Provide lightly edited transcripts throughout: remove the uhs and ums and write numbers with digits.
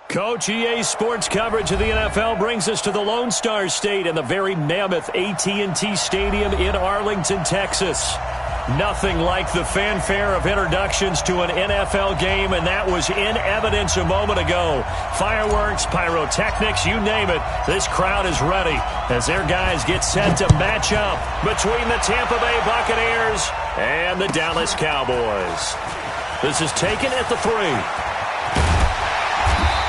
Coach, EA Sports coverage of the NFL brings us to the Lone Star State and the very mammoth AT&T Stadium in Arlington, Texas. Nothing like the fanfare of introductions to an NFL game, and that was in evidence a moment ago. Fireworks, pyrotechnics, you name it. This crowd is ready as their guys get set to match up between the Tampa Bay Buccaneers and the Dallas Cowboys. This is taken at the 3.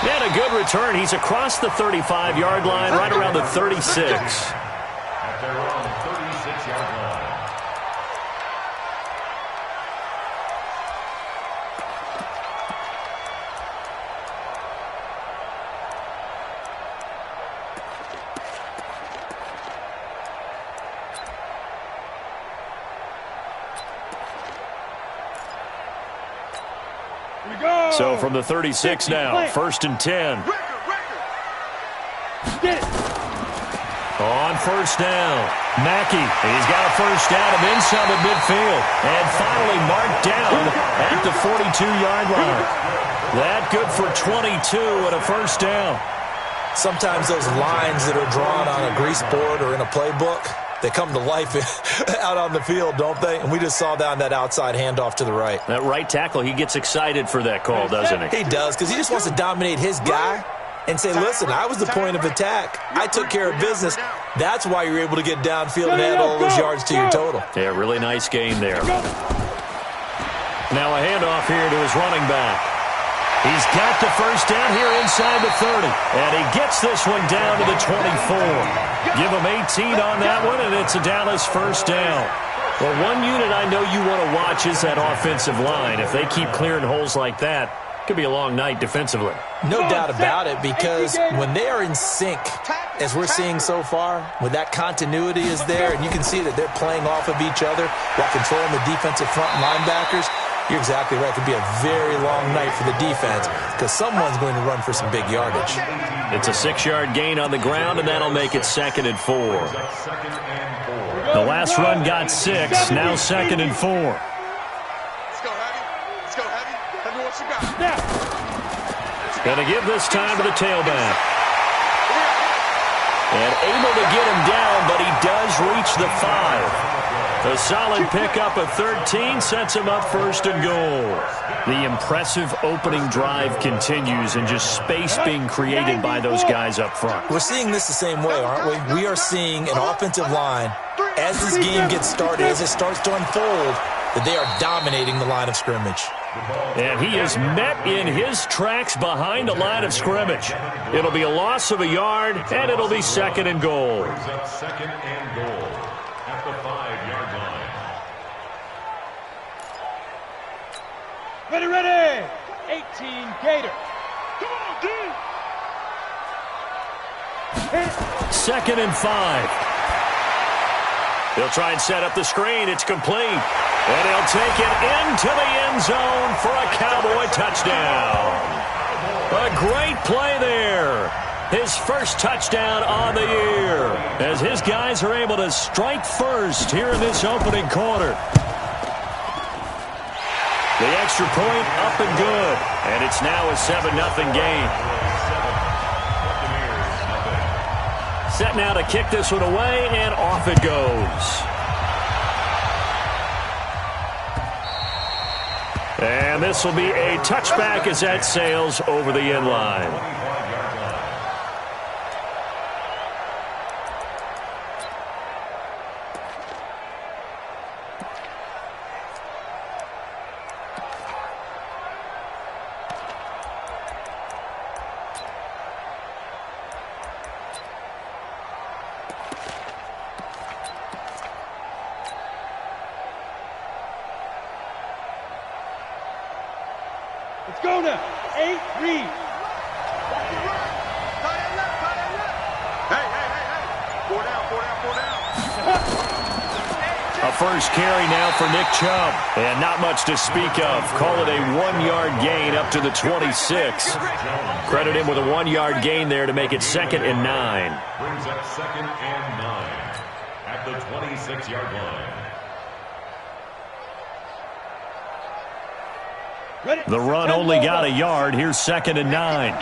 And a good return. He's across the 35-yard line, right around the 36. At their own 36-yard line. So from the 36 now, 1st and 10. On first down, Mackey. He's got a first down of inside the midfield. And finally marked down at the 42-yard line. That good for 22 and a first down. Sometimes those lines that are drawn on a grease board or in a playbook, they come to life out on the field, don't they? And we just saw down that outside handoff to the right. That right tackle, he gets excited for that call, doesn't he? He does, because he just wants to dominate his guy and say, listen, I was the point of attack. I took care of business. That's why you're able to get downfield and add all those yards to your total. Yeah, really nice game there. Now a handoff here to his running back. He's got the first down here inside the 30. And he gets this one down to the 24. Give him 18 on that one, and it's a Dallas first down. Well, one unit I know you want to watch is that offensive line. If they keep clearing holes like that, it could be a long night defensively. No doubt about it, because when they are in sync, as we're seeing so far, when that continuity is there, and you can see that they're playing off of each other while controlling the defensive front linebackers, you're exactly right. It could be a very long night for the defense because someone's going to run for some big yardage. It's a 6-yard gain on the ground, and that'll make it 2nd and 4. The last run got 6, now 2nd and 4. Let's go, Heavy. Let's go, Heavy. Heavy, what you got? Gonna give this time to the tailback. And able to get him down, but he does reach the 5. A solid pickup of 13 sets him up 1st and goal. The impressive opening drive continues and just space being created by those guys up front. We're seeing this the same way, aren't we? We are seeing an offensive line, as this game gets started, as it starts to unfold, that they are dominating the line of scrimmage. And he is met in his tracks behind the line of scrimmage. It'll be a loss of a yard, and it'll be 2nd and goal. 2nd and goal at the 5-yard line. Ready. 18 Gator. Come on, D. 2nd and 5. He'll try and set up the screen. It's complete. And he'll take it into the end zone for a Cowboy touchdown. A great play there. His first touchdown on the year as his guys are able to strike first here in this opening quarter. The extra point up and good. And it's now a 7-0 game. Set now to kick this one away, and off it goes. And this will be a touchback as that sails over the end line. Let's go now. 8, read. Hey. 4 down. A first carry now for Nick Chubb. And not much to speak of. Call it a 1-yard gain up to the 26. Credit him with a 1-yard gain there to make it 2nd and 9. Brings up 2nd and 9 at the 26-yard line. The run only got a yard. Here's 2nd and 9.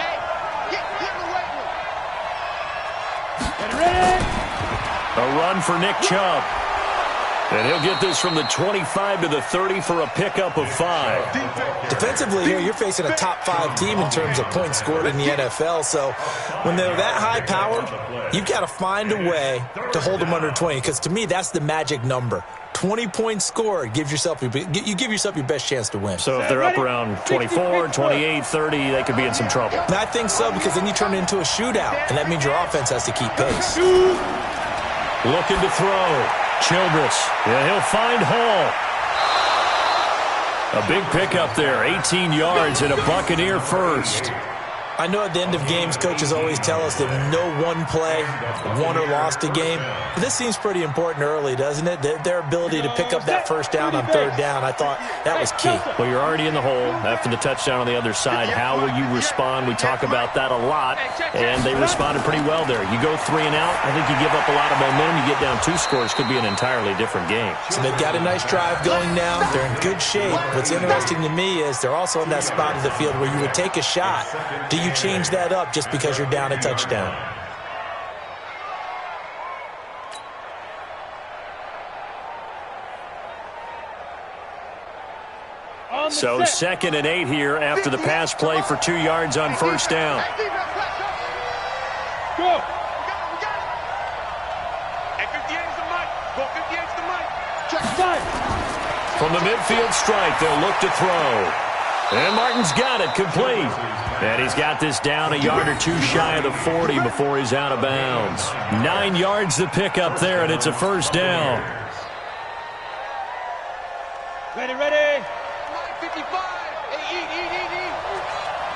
A run for Nick Chubb. And he'll get this from the 25 to the 30 for a pickup of 5. Defensively here, you're facing a top 5 team in terms of points scored in the NFL. So when they're that high-powered, you've got to find a way to hold them under 20. Because to me, that's the magic number. 20 points scored gives yourself you give yourself your best chance to win. So if they're up around 24, 28, 30, they could be in some trouble. And I think so, because then you turn it into a shootout, and that means your offense has to keep pace. Looking to throw. Childress. Yeah, he'll find Hall. A big pickup there. 18 yards and a Buccaneer first. I know at the end of games, coaches always tell us that no one play won or lost a game. But this seems pretty important early, doesn't it? Their ability to pick up that first down on third down, I thought that was key. Well, you're already in the hole after the touchdown on the other side. How will you respond? We talk about that a lot, and they responded pretty well there. You go 3 and out, I think you give up a lot of momentum. You get down 2 scores, could be an entirely different game. So they've got a nice drive going now. They're in good shape. What's interesting to me is they're also in that spot of the field where you would take a shot. Do you change that up just because you're down a touchdown? So 2nd and 8 here after the pass play for 2 yards on first down. Go. From the midfield strike, they'll look to throw. And Martin's got it, complete. And he's got this down a yard or 2 shy of the 40 before he's out of bounds. 9 yards to pick up there, and it's a first down. Ready, ready. 55. Hey, eat.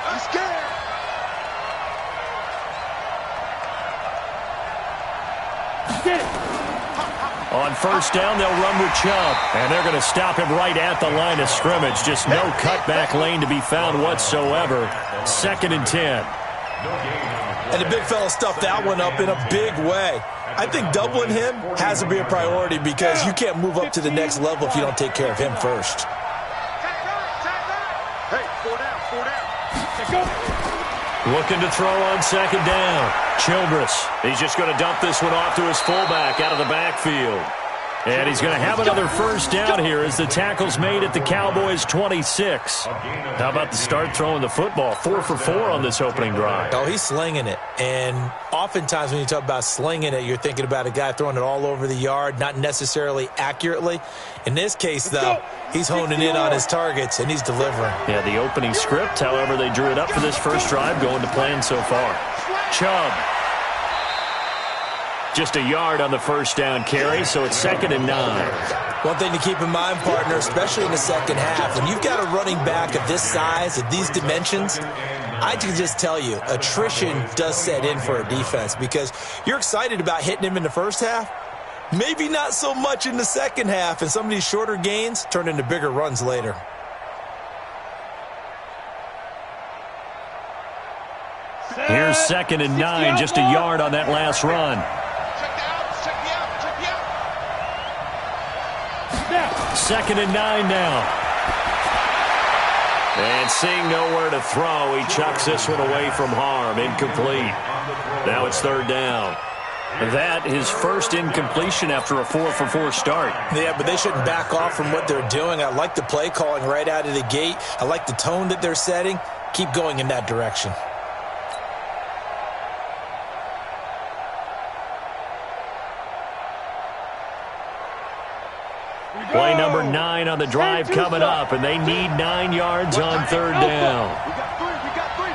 I'm scared. Get it. On first down, they'll run with Chubb. And they're going to stop him right at the line of scrimmage. Just no cutback lane to be found whatsoever. 2nd and 10. And the big fella stuffed that one up in a big way. I think doubling him has to be a priority because you can't move up to the next level if you don't take care of him first. Hey, 4 down. Let's go. Looking to throw on 2nd down. Childress. He's just going to dump this one off to his fullback out of the backfield. And he's going to have another first down here as the tackle's made at the Cowboys' 26. How about the start throwing the football? 4 for 4 on this opening drive. Oh, he's slinging it. And oftentimes when you talk about slinging it, you're thinking about a guy throwing it all over the yard, not necessarily accurately. In this case, though, he's honing in on his targets, and he's delivering. Yeah, the opening script, however, they drew it up for this first drive, going to plan so far. Chubb. Just a yard on the first down carry, so it's 2nd and 9. One thing to keep in mind, partner, especially in the second half, when you've got a running back of this size, of these dimensions, I can just tell you, attrition does set in for a defense because you're excited about hitting him in the first half, maybe not so much in the second half, and some of these shorter gains turn into bigger runs later. Here's 2nd and 9, just a yard on that last run. Check me out. 2nd and 9 now. And seeing nowhere to throw, he chucks this one away from harm. Incomplete. Now it's 3rd down. That his first incompletion after a 4 for 4 start. Yeah, but they shouldn't back off from what they're doing. I like the play calling right out of the gate. I like the tone that they're setting. Keep going in that direction. Play number 9 on the drive coming up, and they need 9 yards on 3rd down. We got three.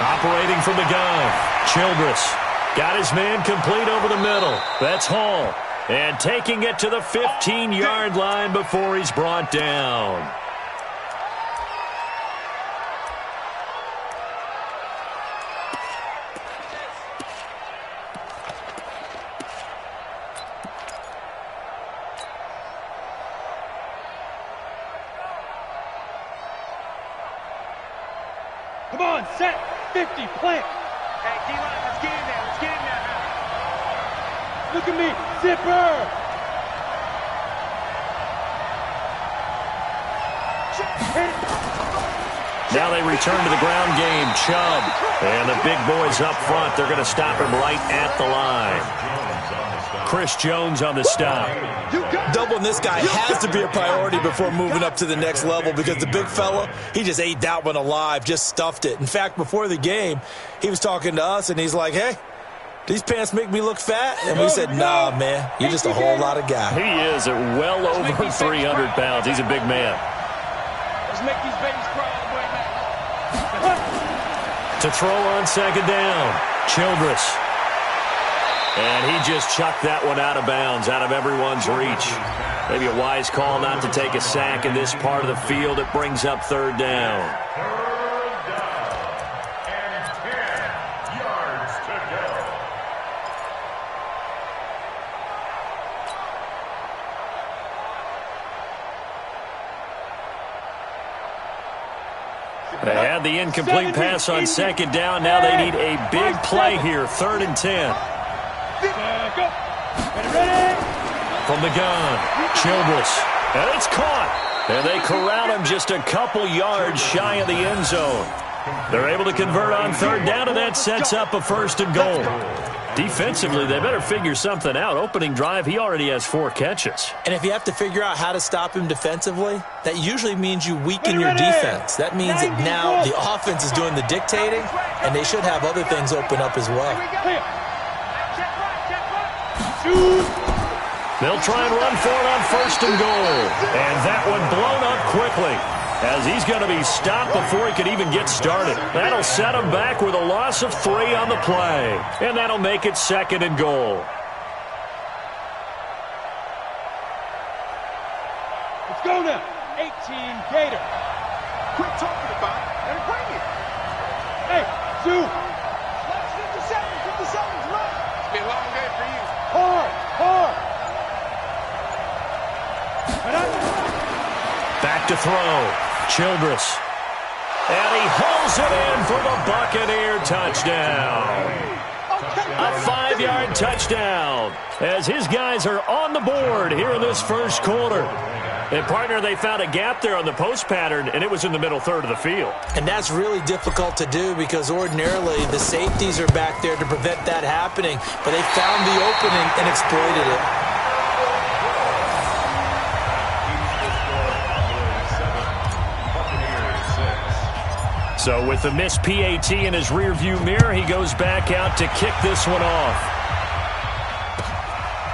Operating from the gun, Childress got his man complete over the middle. That's Hall. And taking it to the 15-yard line before he's brought down. Come on, set. 50, plant. Hey, D-line, let's get in there. Look at me, zipper. Now they return to the ground game. Chubb. And the big boys up front. They're going to stop him right at the line. Chris Jones on the stop. Doubling this guy has to be a priority before moving up to the next level because the big fella, he just ate that one alive, just stuffed it. In fact, before the game, he was talking to us, and he's like, hey, these pants make me look fat? And we said, nah, man, you're just a whole lot of guy. He is at well over 300 pounds. He's a big man. Let's make these babies cry all the way now. To throw on second down, Childress. And he just chucked that one out of bounds, out of everyone's reach. Maybe a wise call not to take a sack in this part of the field. It brings up third down. They had the incomplete pass on second down. Now they need a big play here, 3rd and 10. From the gun, Childress. And it's caught. And they corral him just a couple yards shy of the end zone. They're able to convert on third down, and that sets up a 1st and goal. Defensively, they better figure something out. Opening drive, he already has 4 catches. And if you have to figure out how to stop him defensively, that usually means you weaken your defense. That means that now the offense is doing the dictating, and they should have other things open up as well. They'll try and run for it on 1st and goal. And that one blown up quickly, as he's going to be stopped before he could even get started. That'll set him back with a loss of 3 on the play. And that'll make it 2nd and goal. Let's go now. 18 Gator. Quit talking about it and bring it. Hey, Sue. 57, run. It's been a long day for you. Hard. Back to throw. Childress. And he hauls it in for the Buccaneer touchdown. A 5-yard touchdown as his guys are on the board here in this first quarter. And, partner, they found a gap there on the post pattern, and it was in the middle third of the field. And that's really difficult to do because ordinarily the safeties are back there to prevent that happening. But they found the opening and exploited it. So with the missed PAT in his rearview mirror, he goes back out to kick this one off.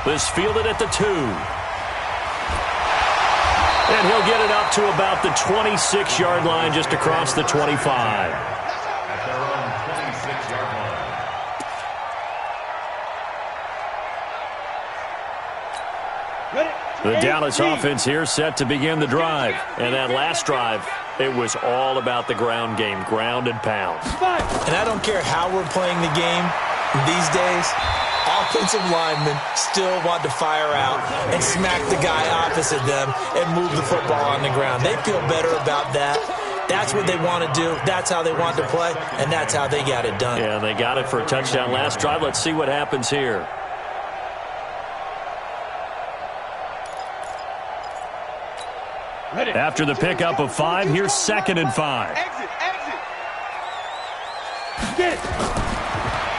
This fielded at the 2. And he'll get it up to about the 26-yard line, just across the 25. At their own 26-yard line. The Dallas offense here set to begin the drive. And that last drive, it was all about the ground game, ground and pound. And I don't care how we're playing the game these days, offensive linemen still want to fire out and smack the guy opposite them and move the football on the ground. They feel better about that. That's what they want to do. That's how they want to play, and that's how they got it done. Yeah, they got it for a touchdown last drive. Let's see what happens here. After the pickup of 5, here's 2nd and 5. Exit.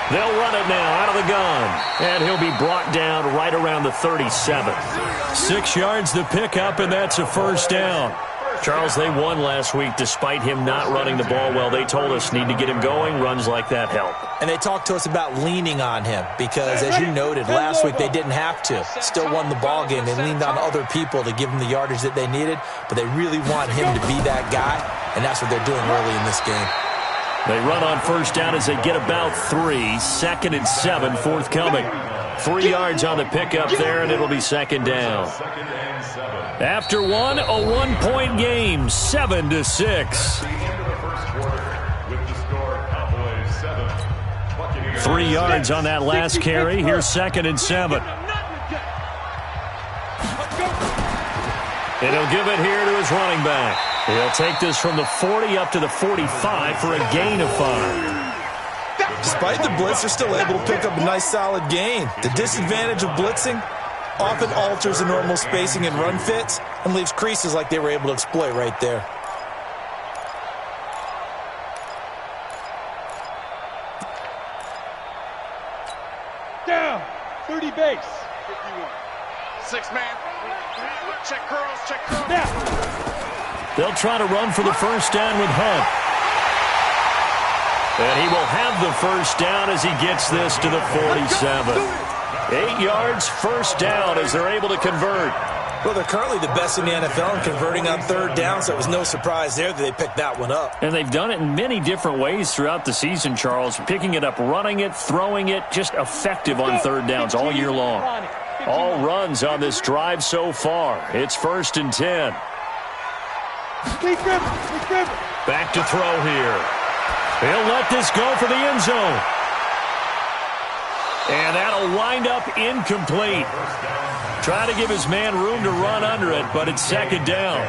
They'll run it now out of the gun. And he'll be brought down right around the 37. 6 yards the pickup, and that's a 1st down. Charles, they won last week despite him not running the ball well. They told us need to get him going. Runs like that help. And they talked to us about leaning on him because, as you noted, last week they didn't have to. Still won the ball game. They leaned on other people to give them the yardage that they needed, but they really want him to be that guy, and that's what they're doing early in this game. They run on 1st down as they get about 3. 2nd and 7, forthcoming. 3 yards on the pickup there, and it'll be 2nd down. After one, a 1-point game, 7-6. 3 yards on that last carry. Here's 2nd and 7. And he'll give it here to his running back. He'll take this from the 40 up to the 45 for a gain of 5. Despite the blitz, they're still able to pick up a nice solid gain. The disadvantage of blitzing often alters the normal spacing and run fits and leaves creases like they were able to exploit right there. 30 base. 51. 6 man. Check curls, check curls. Snap. They'll try to run for the first down with Hunt. And he will have the first down as he gets this to the 47. 8 yards, first down as they're able to convert. Well, they're currently the best in the NFL in converting on third down, so it was no surprise there that they picked that one up. And they've done it in many different ways throughout the season, Charles. Picking it up, running it, throwing it, just effective on third downs all year long. All runs on this drive so far. It's 1st and 10. Back to throw here. He'll let this go for the end zone. And that'll wind up incomplete. Trying to give his man room to run under it, but it's 2nd down.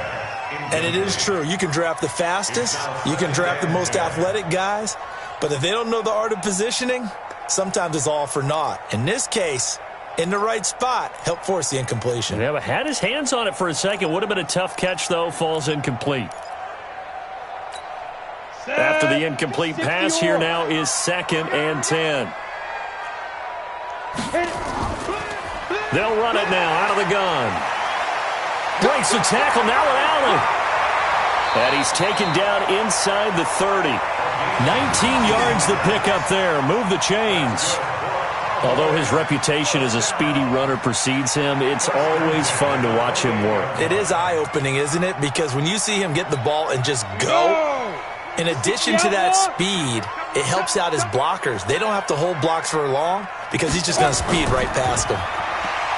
And it is true. You can draft the fastest. You can draft the most athletic guys. But if they don't know the art of positioning, sometimes it's all for naught. In this case, in the right spot, help force the incompletion. Yeah, but had his hands on it for a second. Would have been a tough catch, though. Falls incomplete. After the incomplete pass, here now is 2nd and 10. They'll run it now out of the gun. Breaks the tackle now with Allen. And he's taken down inside the 30. 19 yards the pickup there. Move the chains. Although his reputation as a speedy runner precedes him, it's always fun to watch him work. It is eye-opening, isn't it? Because when you see him get the ball and just go, in addition to that speed, it helps out his blockers. They don't have to hold blocks for long because he's just going to speed right past them.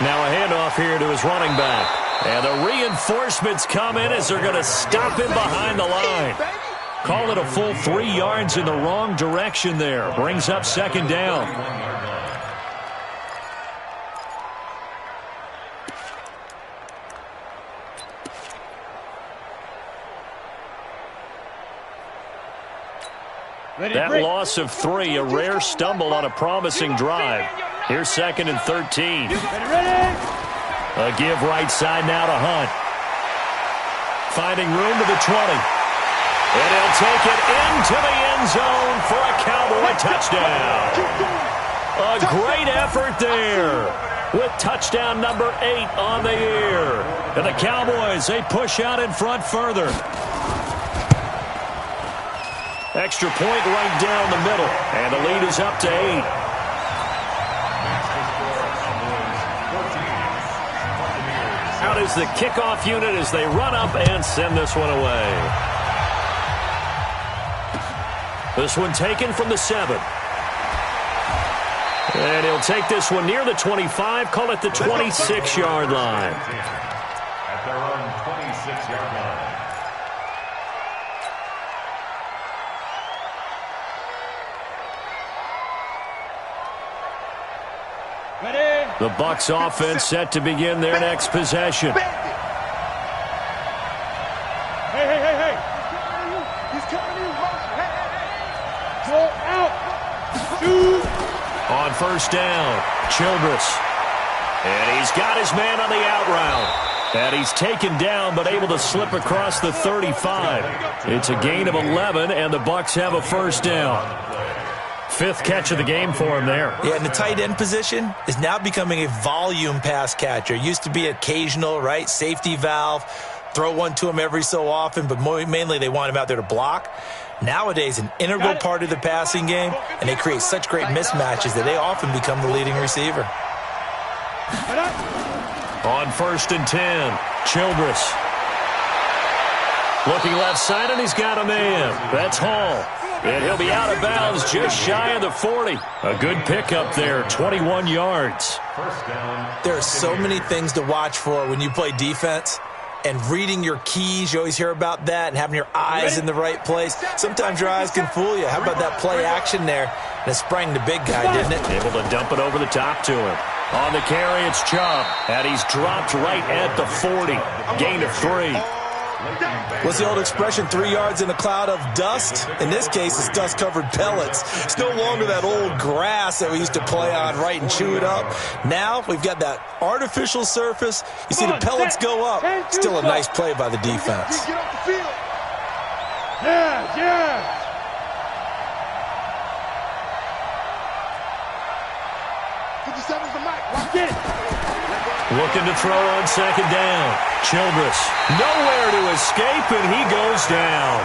Now a handoff here to his running back. And the reinforcements come in as they're going to stop him behind the line. Call it a full 3 yards in the wrong direction there. Brings up 2nd down. That loss of 3, a rare stumble on a promising drive. Here's 2nd and 13. A give right side now to Hunt. Finding room to the 20. And he'll take it into the end zone for a Cowboy touchdown. A great effort there with touchdown number 8 on the year. And the Cowboys, they push out in front further. Extra point right down the middle. And the lead is up to 8. Out is the kickoff unit as they run up and send this one away. This one taken from the 7. And he'll take this one near the 25, call it the 26-yard line. At their own 26-yard line. The Bucs offense set to begin their next possession. Hey. He's coming in motion. Hey. Go out. Shoot. On first down, Childress. And he's got his man on the out route. And he's taken down but able to slip across the 35. It's a gain of 11, and the Bucs have a first down. 5th catch of the game for him there. Yeah, and the tight end position is now becoming a volume pass catcher. Used to be occasional, right? Safety valve. Throw one to him every so often, but mainly they want him out there to block. Nowadays, an integral part of the passing game, and they create such great mismatches that they often become the leading receiver. On 1st and 10, Childress. Looking left side, and he's got a man. That's Hall. And he'll be out of bounds just shy of the 40. A good pickup there, 21 yards. There are so many things to watch for when you play defense. And reading your keys, you always hear about that, and having your eyes in the right place. Sometimes your eyes can fool you. How about that play action there? And it sprang the big guy, didn't it? Able to dump it over the top to him. On the carry, it's Chubb. And he's dropped right at the 40. Gain of 3. What's the old expression, 3 yards in a cloud of dust? In this case, it's dust-covered pellets. It's no longer that old grass that we used to play on, right, and chew it up. Now we've got that artificial surface. You see the pellets go up. Still a nice play by the defense. Yeah. 57's the mic. Watch it. Looking to throw on second down. Childress nowhere to escape, and he goes down.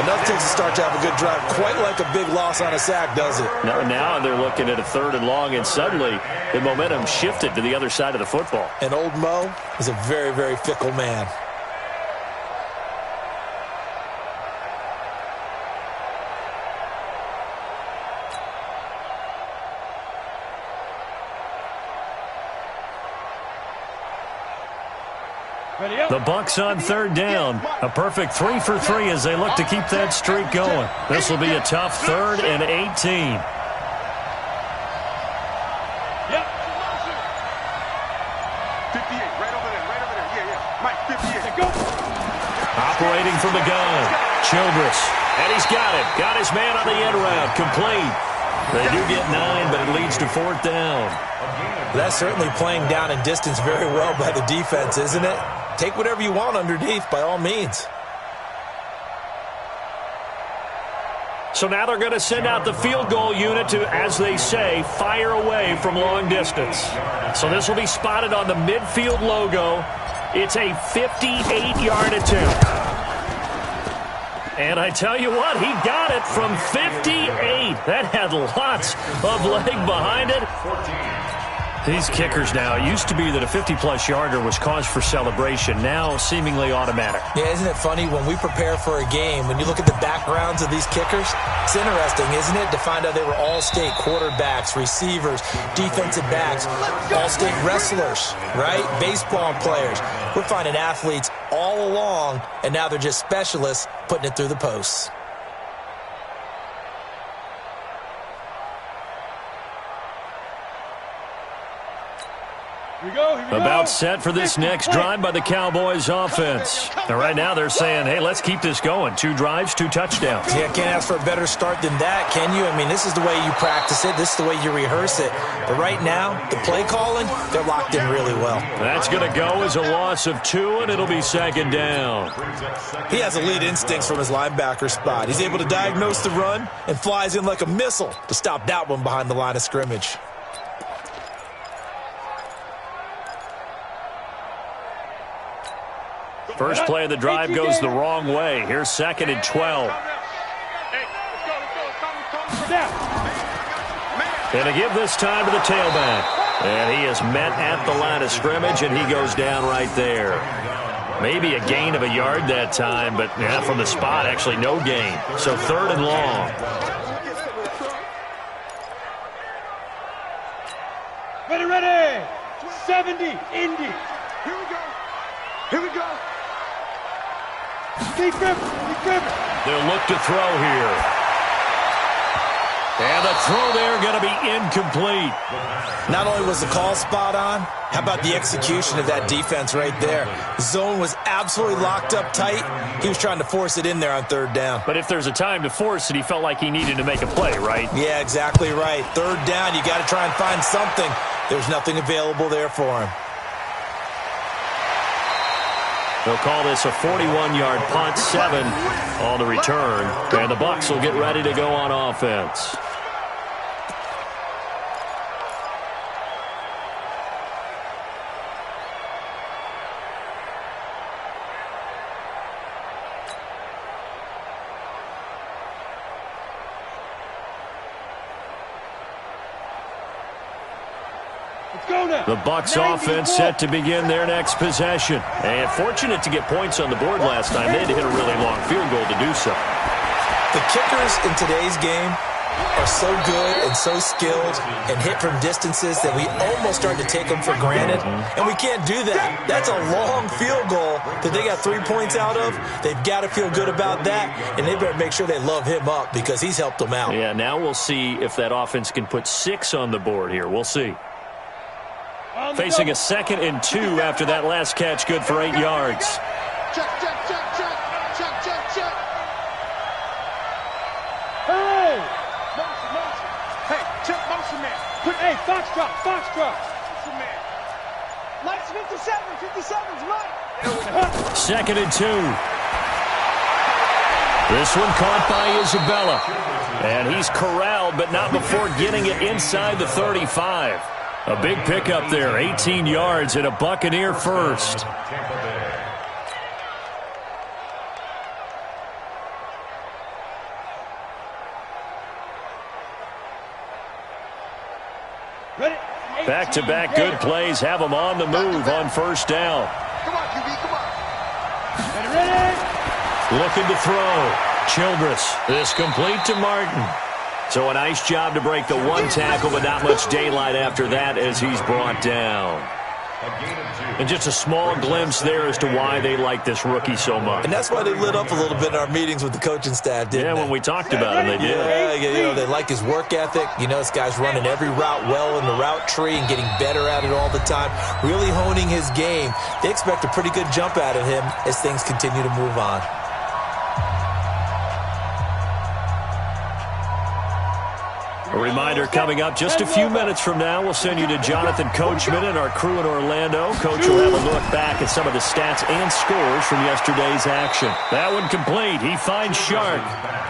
Enough takes to start to have a good drive. Quite like a big loss on a sack, does it? Now they're looking at a 3rd and long, and suddenly the momentum shifted to the other side of the football. And old Mo is a very, very fickle man. The Bucs on 3rd down. A perfect 3 for 3 as they look to keep that streak going. This will be a tough 3rd and 18. Yep. 58, right over there. Yeah. Mike, 58. Go. Operating from the gun. Childress. And he's got it. Got his man on the end route. Complete. They do get 9, but it leads to 4th down. That's certainly playing down and distance very well by the defense, isn't it? Take whatever you want underneath, by all means. So now they're going to send out the field goal unit to, as they say, fire away from long distance. So this will be spotted on the midfield logo. It's a 58-yard attempt. And I tell you what, he got it from 58. That had lots of leg behind it. These kickers now, it used to be that a 50-plus yarder was cause for celebration, now seemingly automatic. Yeah, isn't it funny when we prepare for a game, when you look at the backgrounds of these kickers, it's interesting, isn't it, to find out they were all-state quarterbacks, receivers, defensive backs, all-state wrestlers, right? Baseball players. We're finding athletes all along, and now they're just specialists putting it through the posts. Here we go. About set for this next drive by the Cowboys offense. And right now they're saying, hey, let's keep this going. 2 drives, 2 touchdowns. Yeah, can't ask for a better start than that, can you? I mean, this is the way you practice it. This is the way you rehearse it. But right now, the play calling, they're locked in really well. That's going to go as a loss of 2, and it'll be 2nd down. He has elite instincts from his linebacker spot. He's able to diagnose the run and flies in like a missile to stop that one behind the line of scrimmage. First play of the drive goes the wrong way. Here's 2nd and 12. And to give this time to the tailback. And he is met at the line of scrimmage, and he goes down right there. Maybe a gain of a yard that time, but yeah, from the spot, actually no gain. So 3rd and long. Ready. 70, Indy. Here we go. Keep gripping. They'll look to throw here. And the throw there going to be incomplete. Not only was the call spot on, how about the execution of that defense right there? Zone was absolutely locked up tight. He was trying to force it in there on 3rd down. But if there's a time to force it, he felt like he needed to make a play, right? Yeah, exactly right. 3rd down, you got to try and find something. There's nothing available there for him. They'll call this a 41-yard punt, 7 on the return. And the Bucs will get ready to go on offense. The Bucs offense set to begin their next possession. And fortunate to get points on the board last time. They had to hit a really long field goal to do so. The kickers in today's game are so good and so skilled and hit from distances that we almost start to take them for granted. And we can't do that. That's a long field goal that they got 3 points out of. They've got to feel good about that, and they better make sure they love him up because he's helped them out. Yeah, now we'll see if that offense can put 6 on the board here. We'll see. Facing a 2nd and 2 after that last catch, good for 8 yards. Check. Hey! Motion. Hey, check motion man. Hey, Foxtrot. Motion man. Lights 57's right. 2nd and 2. This one caught by Isabella. And he's corralled, but not before getting it inside the 35. A big pickup there, 18 yards and a Buccaneer first. Back-to-back good plays have them on the move on first down. Come on, QB, come on. Ready? Looking to throw. Childress. This complete to Martin. So a nice job to break the one tackle, but not much daylight after that as he's brought down. And just a small glimpse there as to why they like this rookie so much. And that's why they lit up a little bit in our meetings with the coaching staff, didn't they? When we talked about him, they did. Yeah, they like his work ethic. You know, this guy's running every route well in the route tree and getting better at it all the time, really honing his game. They expect a pretty good jump out of him as things continue to move on. A reminder coming up just a few minutes from now. We'll send you to Jonathan Coachman and our crew in Orlando. Coach will have a look back at some of the stats and scores from yesterday's action. That one complete. He finds Shark.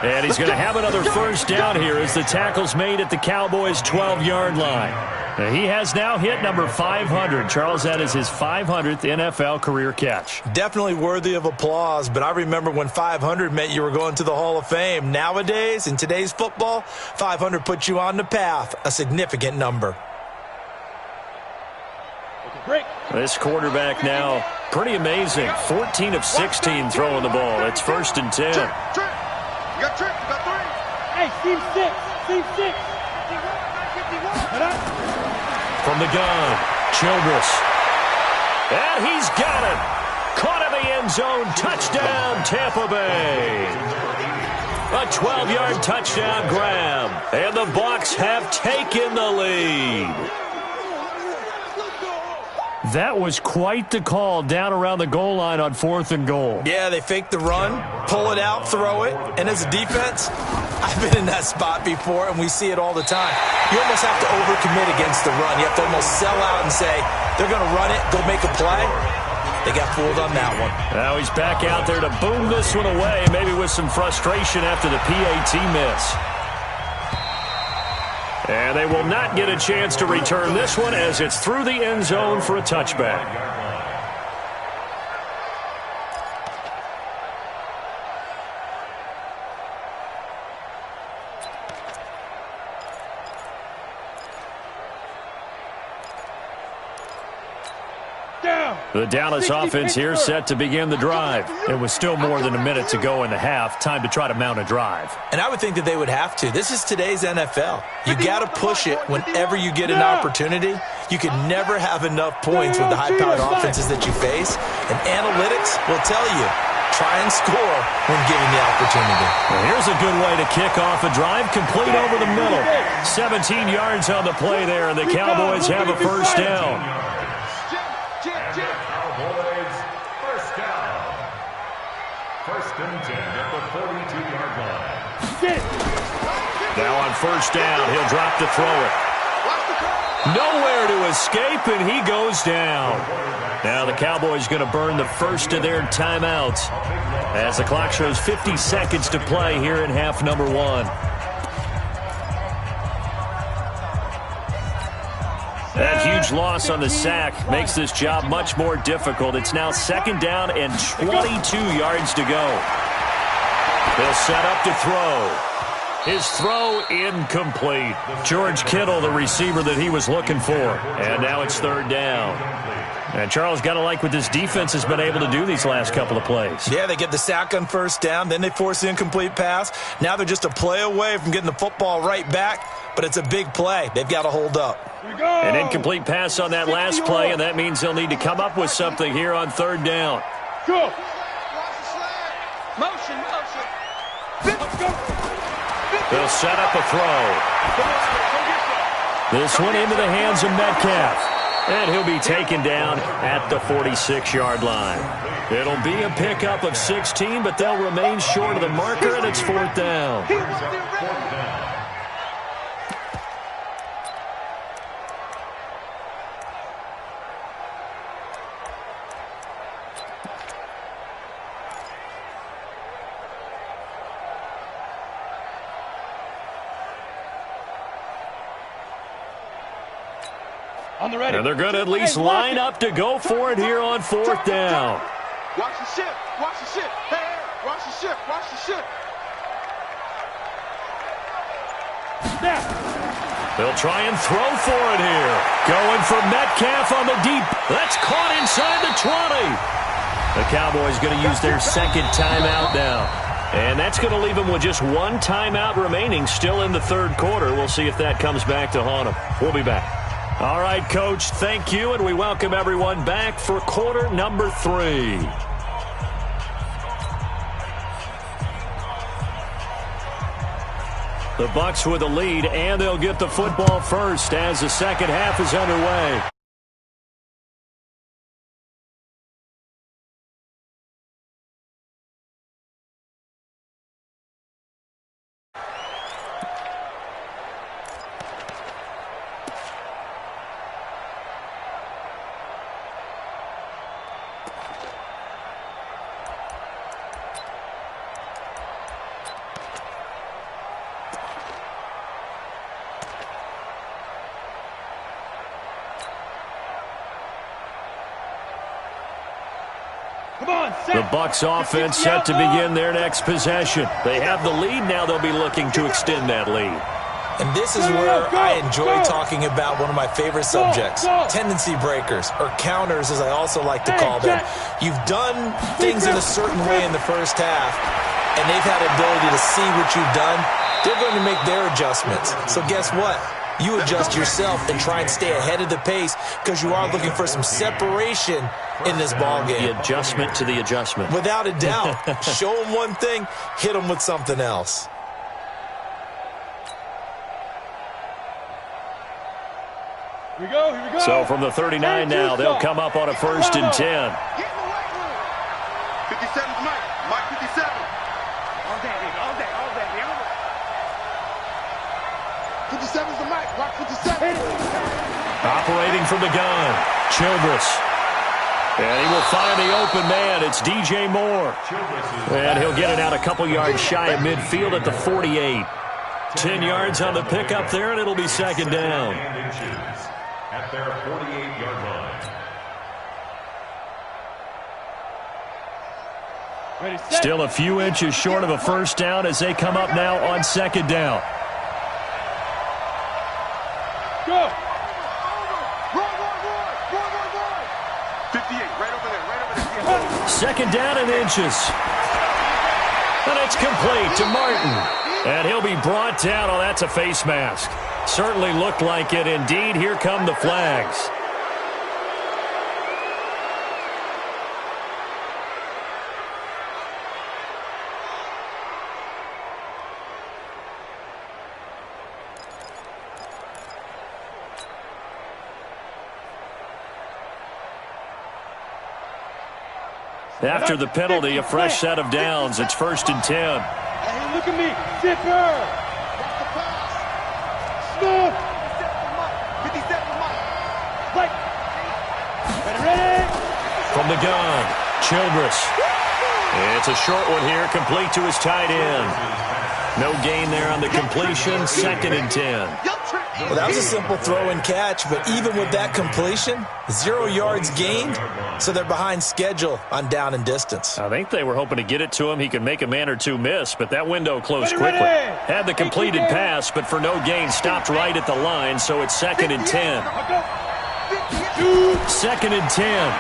And he's going to have another first down here as the tackle's made at the Cowboys' 12-yard line. He has now hit number 500. Charles, that is his 500th NFL career catch. Definitely worthy of applause, but I remember when 500 meant you were going to the Hall of Fame. Nowadays, in today's football, 500 puts you on the path, a significant number. This quarterback now, pretty amazing. 14 of 16 throwing the ball. It's 1st and 10. You got trick. You got 3. Hey, Team 6. From the gun, Childress. And he's got it. Caught in the end zone. Touchdown, Tampa Bay. A 12-yard touchdown grab. And the Bucs have taken the lead. That was quite the call down around the goal line on 4th and goal. Yeah, they fake the run, pull it out, throw it. And as a defense, I've been in that spot before, and we see it all the time. You almost have to overcommit against the run. You have to almost sell out and say, they're going to run it, go make a play. They got fooled on that one. Now he's back out there to boom this one away, maybe with some frustration after the PAT miss. And they will not get a chance to return this one as it's through the end zone for a touchback. The Dallas offense here set to begin the drive. It was still more than a minute to go in the half. Time to try to mount a drive. And I would think that they would have to. This is today's NFL. You got to push it whenever you get an opportunity. You can never have enough points with the high-powered offenses that you face. And analytics will tell you, try and score when given the opportunity. Well, here's a good way to kick off a drive, complete over the middle. 17 yards on the play there, and the Cowboys have a first down. Cowboys, first down. 1st and 10 at the 42-yard line. Now on first down, he'll drop to throw it. Nowhere to escape, and he goes down. Now the Cowboys going to burn the first of their timeouts as the clock shows 50 seconds to play here in half number 1. That huge loss on the sack makes this job much more difficult. It's now 2nd down and 22 yards to go. They'll set up to throw. His throw incomplete. George Kittle, the receiver that he was looking for. And now it's 3rd down. And Charles, got to like what this defense has been able to do these last couple of plays. Yeah, they get the sack on first down, then they force the incomplete pass. Now they're just a play away from getting the football right back, but it's a big play. They've got to hold up. An incomplete pass on that last play, and that means they'll need to come up with something here on 3rd down. Go. Motion. They'll set up a throw. This one into the hands of Metcalf. And he'll be taken down at the 46-yard line. It'll be a pickup of 16, but they'll remain short of the marker, and it's 4th down. On the ready. And they're going to at least line up to go for it here on fourth down. Watch the ship. Watch the ship. Hey, watch the ship. Watch the ship. Snap. They'll try and throw for it here. Going for Metcalf on the deep. That's caught inside the 20. The Cowboys going to use their second timeout now. And that's going to leave them with just one timeout remaining still in the third quarter. We'll see if that comes back to haunt them. We'll be back. All right, Coach, thank you, and we welcome everyone back for quarter number 3. The Bucs with a lead, and they'll get the football first as the second half is underway. The Bucs offense set to begin their next possession. They have the lead. Now they'll be looking to extend that lead. And this is where I enjoy talking about one of my favorite subjects, tendency breakers, or counters as I also like to call them. You've done things in a certain way in the first half, and they've had the ability to see what you've done. They're going to make their adjustments. So guess what? You adjust yourself and try and stay ahead of the pace because you are looking for some separation in this ball game. The adjustment to the adjustment. Without a doubt. Show them one thing, hit them with something else. Here we go, here we go. So from the 39 now, they'll come up on a 1st and 10. 57's Mike. Mike 57. All day, baby. All day, all day. 57's the Mike. Mike 57. Operating from the gun, Childress. And he will find the open man. It's DJ Moore. And he'll get it out a couple yards shy of midfield at the 48. 10 yards on the pickup there, and it'll be second down. At their 48-yard line. Still a few inches short of a first down as they come up now on second down. Go. 58, right over there. Second down and inches. And it's complete to Martin. And he'll be brought down. Oh, that's a face mask. Certainly looked like it. Indeed, here come the flags. After the penalty, a fresh set of downs. It's 1st and 10. Hey, look at me. Zipper. Smooth. 57's Mike. Like. Ready. From the gun, Childress. It's a short one here, complete to his tight end. No gain there on the completion, 2nd and 10. Well, that was a simple throw and catch, but even with that completion, 0 yards gained, so they're behind schedule on down and distance. I think they were hoping to get it to him. He could make a man or two miss, but that window closed quickly. Had the completed pass, but for no gain, stopped right at the line, so it's 2nd and 10. 2nd and 10.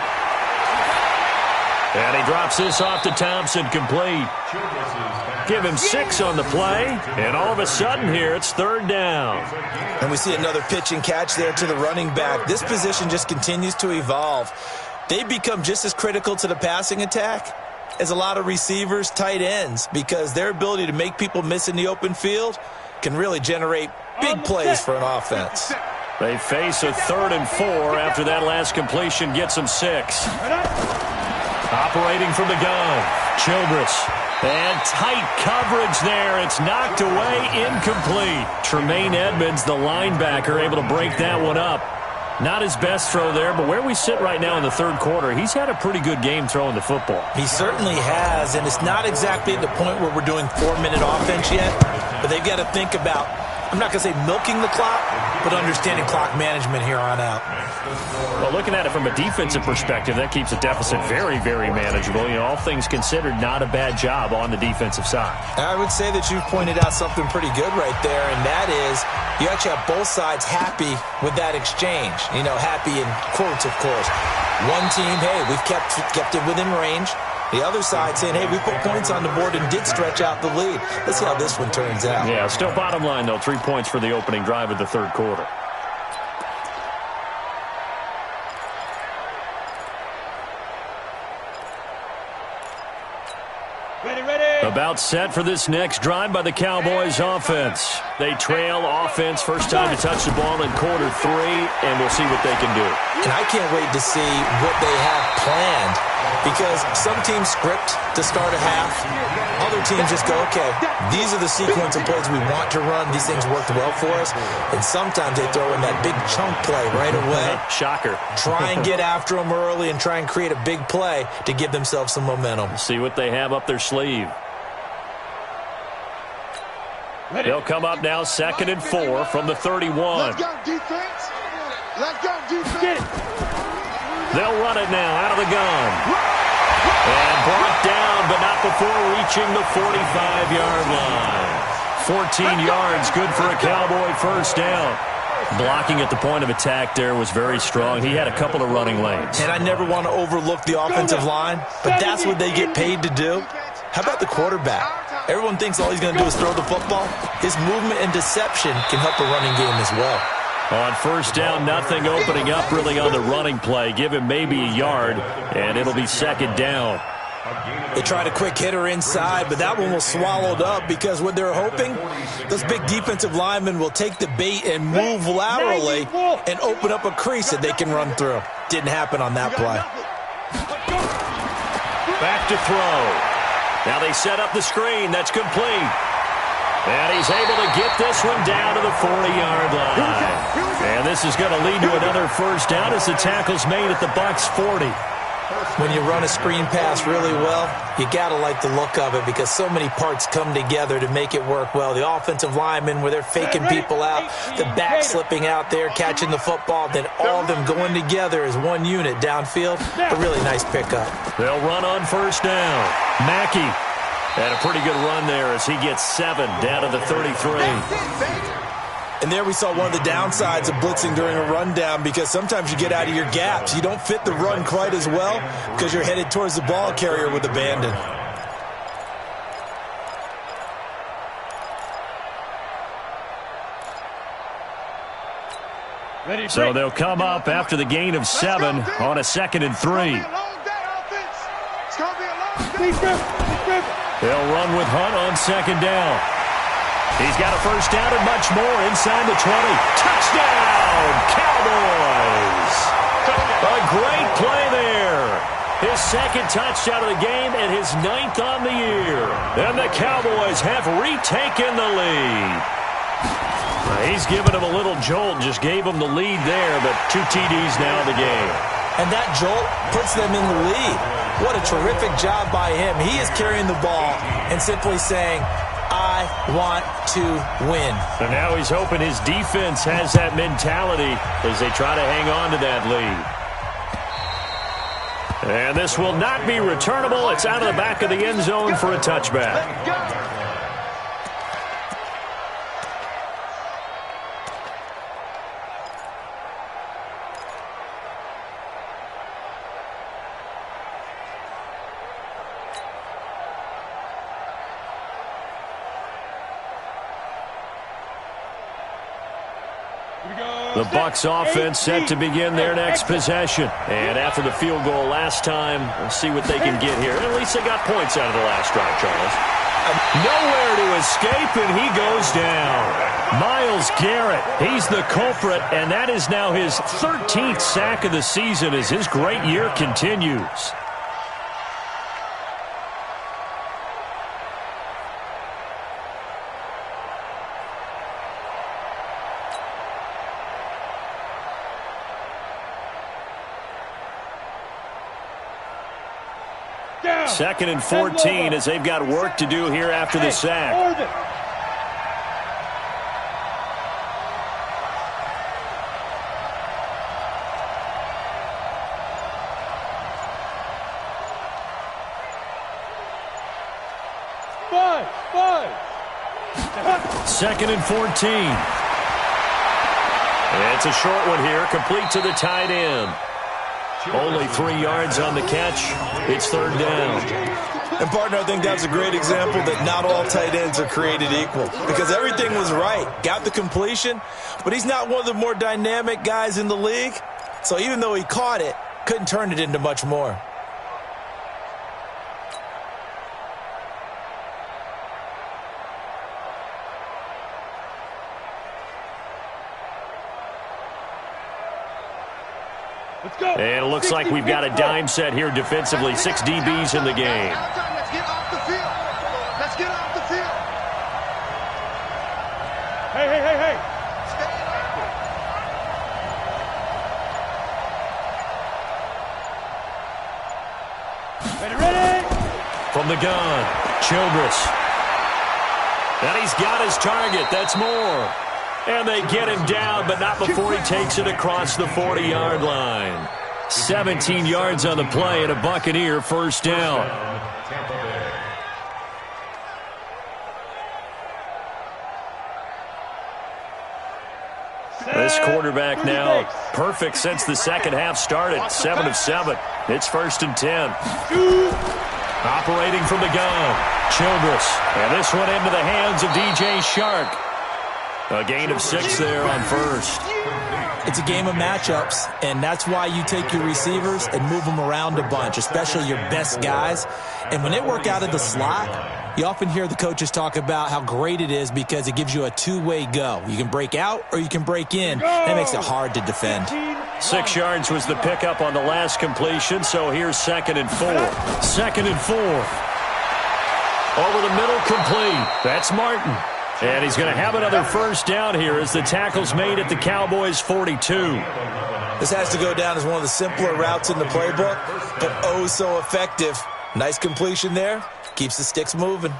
And he drops this off to Thompson, complete. Give him 6 on the play, and all of a sudden here, it's 3rd down. And we see another pitch and catch there to the running back. This position just continues to evolve. They become just as critical to the passing attack as a lot of receivers, tight ends, because their ability to make people miss in the open field can really generate big plays for an offense. They face a 3rd and 4 after that last completion gets them 6. Operating from the gun, Childress. And tight coverage there. It's knocked away, incomplete. Tremaine Edmonds, the linebacker, able to break that one up. Not his best throw there, but where we sit right now in the third quarter, he's had a pretty good game throwing the football. He certainly has, and it's not exactly at the point where we're doing 4-minute offense yet, but they've got to think about I'm not going to say milking the clock, but understanding clock management here on out. Well, looking at it from a defensive perspective, that keeps the deficit very, very manageable. You know, all things considered, not a bad job on the defensive side. I would say that you've pointed out something pretty good right there, and that is you actually have both sides happy with that exchange. You know, happy in quotes, of course. One team, hey, we've kept it within range. The other side saying, hey, we put points on the board and did stretch out the lead. Let's see how this one turns out. Yeah, still bottom line, though, 3 points for the opening drive of the third quarter. About set for this next drive by the Cowboys offense. They trail offense, first time to touch the ball in quarter 3, and we'll see what they can do. And I can't wait to see what they have planned, because some teams script to start a half. Other teams just go, okay, these are the sequence of plays we want to run. These things worked well for us. And sometimes they throw in that big chunk play right away. Shocker. Try and get after them early and try and create a big play to give themselves some momentum. See what they have up their sleeve. They'll come up now 2nd and 4 from the 31. Let's go, defense. Let's go, defense. They'll run it now out of the gun. And brought down, but not before reaching the 45-yard line. 14 yards, good for a Cowboy first down. Blocking at the point of attack there was very strong. He had a couple of running lanes. And I never want to overlook the offensive line, but that's what they get paid to do. How about the quarterback? Everyone thinks all he's going to do is throw the football. His movement and deception can help the running game as well. On first down, nothing opening up really on the running play. Give him maybe a yard, and it'll be 2nd down. They tried a quick hitter inside, but that one was swallowed up because what they're hoping, those big defensive linemen will take the bait and move laterally and open up a crease that they can run through. Didn't happen on that play. Back to throw. Now they set up the screen. That's complete. And he's able to get this one down to the 40-yard line. And this is going to lead to another first down as the tackle's made at the Bucs 40. When you run a screen pass really well, you got to like the look of it because so many parts come together to make it work well. The offensive linemen, where they're faking people out, the back slipping out there, catching the football, then all of them going together as one unit downfield. A really nice pickup. They'll run on first down. Mackey had a pretty good run there as he gets 7 down to the 33. And there we saw one of the downsides of blitzing during a rundown because sometimes you get out of your gaps. You don't fit the run quite as well because you're headed towards the ball carrier with abandon. So they'll come up after the gain of 7 on a 2nd and 3. They'll run with Hunt on 2nd down. He's got a first down and much more inside the 20. Touchdown, Cowboys! A great play there. His 2nd touchdown of the game and his 9th on the year. And the Cowboys have retaken the lead. He's given him a little jolt, just gave him the lead there, but 2 TDs now in the game. And that jolt puts them in the lead. What a terrific job by him. He is carrying the ball and simply saying, I want to win. So now he's hoping his defense has that mentality as they try to hang on to that lead. And this will not be returnable. It's out of the back of the end zone for a touchback. The Bucs offense set to begin their next possession. And after the field goal last time, we'll see what they can get here. At least they got points out of the last drive, Charles. Nowhere to escape, and he goes down. Myles Garrett, he's the culprit, and that is now his 13th sack of the season as his great year continues. Second and 14 as they've got work to do here after the sack. Second and 14. It's a short one here, complete to the tight end. Only 3 yards on the catch. It's third down. And, partner, I think that's a great example that not all tight ends are created equal because everything was right. Got the completion, but he's not one of the more dynamic guys in the league. So even though he caught it, couldn't turn it into much more. And it looks like we've got a dime set here defensively. 6 DBs in the game. Let's get off the field. Let's get off the field. Hey. Stay active. Ready? From the gun, Childress. And he's got his target. That's more. And they get him down, but not before he takes it across the 40-yard line. 17 yards on the play and a Buccaneer first down. This quarterback now perfect since the second half started. 7 of 7. It's first and 10. Operating from the gun, Childress. And this one into the hands of DJ Shark. A gain of 6 there on first. It's a game of matchups, and that's why you take your receivers and move them around a bunch, especially your best guys. And when they work out of the slot, you often hear the coaches talk about how great it is because it gives you a two-way go. You can break out or you can break in. That makes it hard to defend. 6 yards was the pickup on the last completion, so here's 2nd and 4. 2nd and 4. Over the middle, complete. That's Martin. And he's going to have another first down here as the tackle's made at the Cowboys' 42. This has to go down as one of the simpler routes in the playbook, but oh so effective. Nice completion there. Keeps the sticks moving.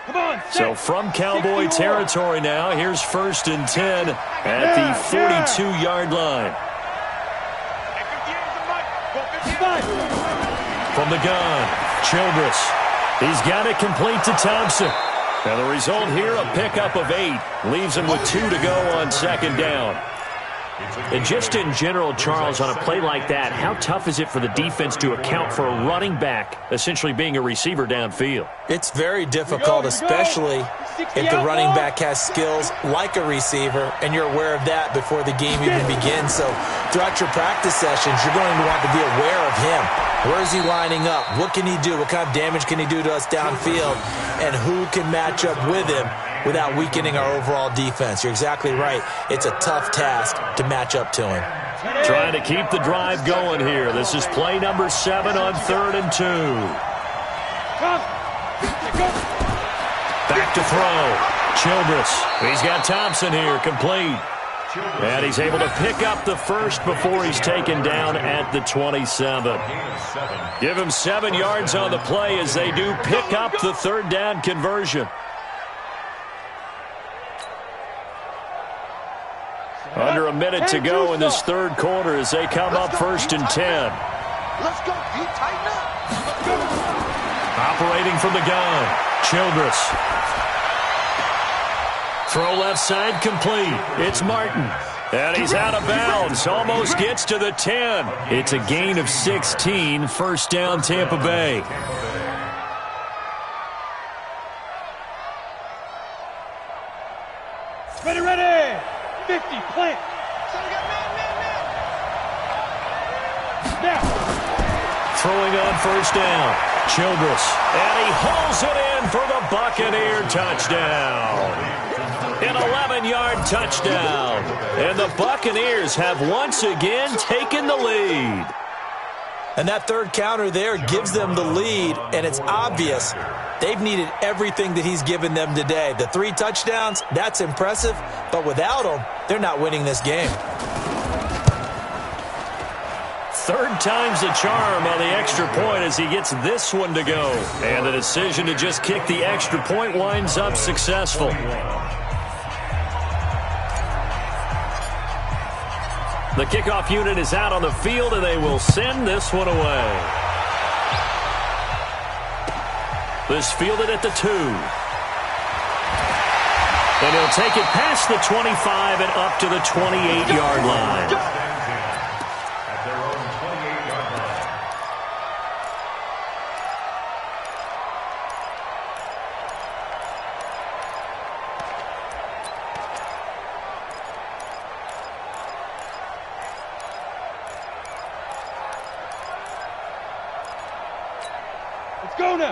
Come on. So from Cowboy territory now, here's 1st and 10 at the 42-yard line. From the gun, Childress. He's got it complete to Thompson. And the result here, a pickup of 8. Leaves him with 2 to go on 2nd down. And just in general, Charles, on a play like that, how tough is it for the defense to account for a running back essentially being a receiver downfield? It's very difficult, especially if the running back has skills like a receiver, and you're aware of that before the game even begins. So throughout your practice sessions, you're going to want to be aware of him. Where is he lining up? What can he do? What kind of damage can he do to us downfield? And who can match up with him without weakening our overall defense? You're exactly right. It's a tough task to match up to him. Trying to keep the drive going here. This is play number 7 on 3rd and 2. Back to throw. Childress. He's got Thompson here, complete. And he's able to pick up the first before he's taken down at the 27. Give him 7 yards on the play as they do pick up the 3rd down conversion. Under a minute to go in this 3rd quarter as they come up 1st and 10. Let's go, Pete. Tighten up. Operating from the gun, Childress. Throw left side complete. It's Martin. And he's out of bounds. Almost gets to the 10. It's a gain of 16. First down, Tampa Bay. Ready. 50, plant. Now. Throwing on first down, Childress. And he hauls it in for the Buccaneer touchdown. An 11-yard touchdown. And the Buccaneers have once again taken the lead. And that 3rd counter there gives them the lead, and it's obvious they've needed everything that he's given them today. The 3 touchdowns, that's impressive, but without them, they're not winning this game. 3rd time's the charm on the extra point as he gets this one to go. And the decision to just kick the extra point winds up successful. The kickoff unit is out on the field, and they will send this one away. This fielded at the 2. And he'll take it past the 25 and up to the 28-yard line. At their own 28-yard line.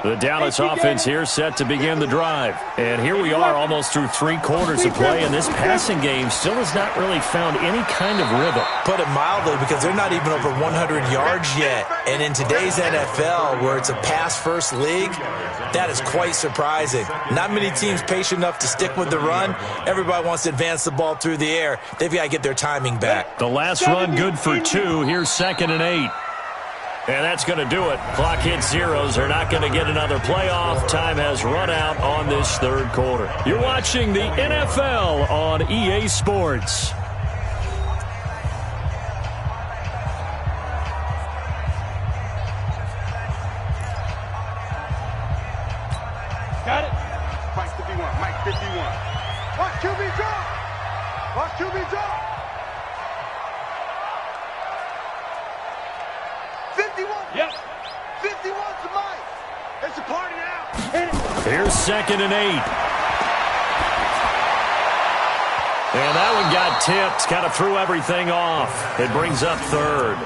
The Dallas offense here set to begin the drive. And here we are almost through 3 quarters of play, and this passing game still has not really found any kind of rhythm. Put it mildly, because they're not even over 100 yards yet. And in today's NFL, where it's a pass-first league, that is quite surprising. Not many teams patient enough to stick with the run. Everybody wants to advance the ball through the air. They've got to get their timing back. The last run good for 2. Here's 2nd and 8. And that's going to do it. Clock hits zeros. They're not going to get another playoff. Time has run out on this 3rd quarter. You're watching the NFL on EA Sports. Got it. Mike 51. Mike 51. Watch QB drop. Watch QB drop. 51. Yep. 51's the Mike. It's a party now. Here's 2nd and 8. And that one got tipped. Kind of threw everything off. It brings up 3rd.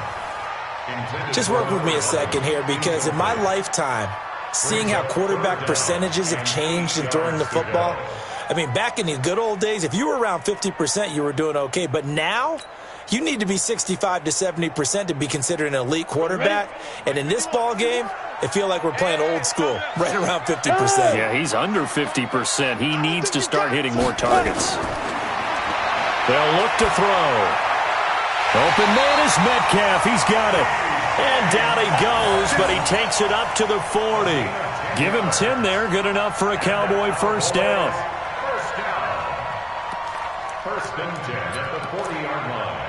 Just work with me a second here, because in my lifetime, seeing how quarterback percentages have changed in throwing the football, I mean, back in the good old days, if you were around 50%, you were doing okay. But now, you need to be 65 to 70% to be considered an elite quarterback. And in this ball game, it feels like we're playing old school, right around 50%. Yeah, he's under 50%. He needs to start hitting more targets. They'll look to throw. Open man is Metcalf. He's got it. And down he goes, but he takes it up to the 40. Give him 10 there. Good enough for a Cowboy first down. First and 10 at the 40-yard line.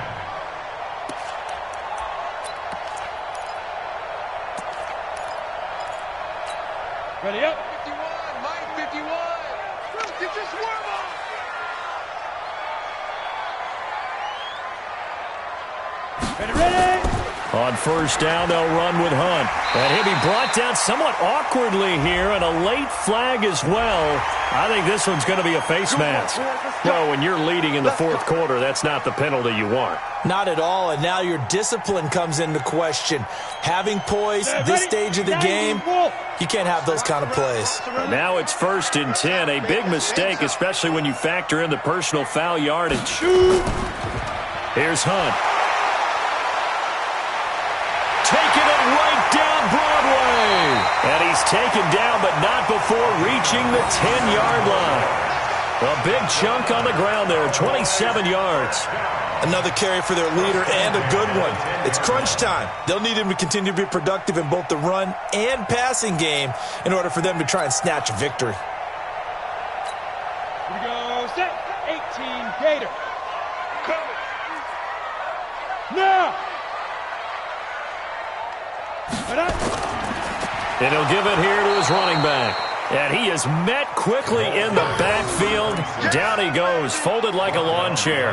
Ready up. 51. Mike 51. Get your swerve on. Ready. On first down, they'll run with Hunt. And he'll be brought down somewhat awkwardly here, and a late flag as well. I think this one's going to be a face mask. Well, when you're leading in the 4th quarter, that's not the penalty you want. Not at all, and now your discipline comes into question. Having poise, this stage of the game, you can't have those kind of plays. And now it's 1st and 10, a big mistake, especially when you factor in the personal foul yardage. Here's Hunt. Taking it right down Broadway. And he's taken down, but not before reaching the 10-yard line. A big chunk on the ground there, 27 yards. Another carry for their leader, and a good one. It's crunch time. They'll need him to continue to be productive in both the run and passing game in order for them to try and snatch a victory. Here we go. Set. 18 Gator. Coming. Now. And he'll give it here to his running back. And he is met quickly in the backfield. Down he goes, folded like a lawn chair.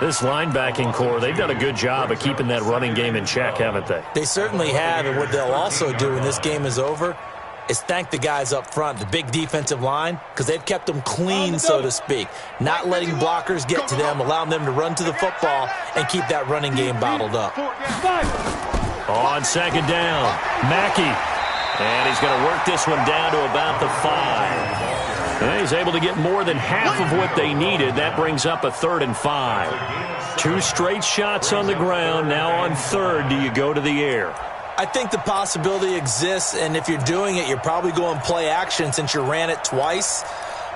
This linebacking core, they've done a good job of keeping that running game in check, haven't they? They certainly have, and what they'll also do when this game is over is thank the guys up front, the big defensive line, because they've kept them clean, so to speak, not letting blockers get to them, allowing them to run to the football and keep that running game bottled up. On 2nd down, Mackey. And he's going to work this one down to about the 5. And he's able to get more than half of what they needed. That brings up a 3rd and 5. 2 straight shots on the ground. Now on 3rd, do you go to the air? I think the possibility exists, and if you're doing it, you're probably going play action since you ran it twice.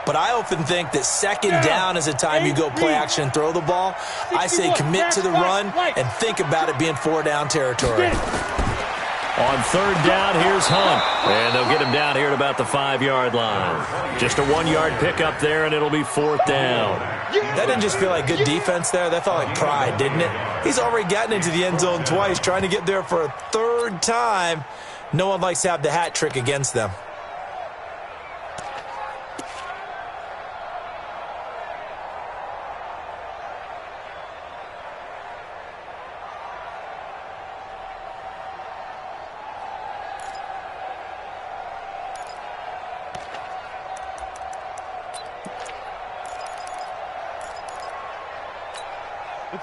But I often think that 2nd down is the time you go play action and throw the ball. I say commit to the run and think about it being 4-down territory. On 3rd down, here's Hunt. And they'll get him down here at about the 5-yard line. Just a 1-yard pickup there, and it'll be 4th down. That didn't just feel like good defense there. That felt like pride, didn't it? He's already gotten into the end zone twice, trying to get there for a 3rd time. No one likes to have the hat trick against them.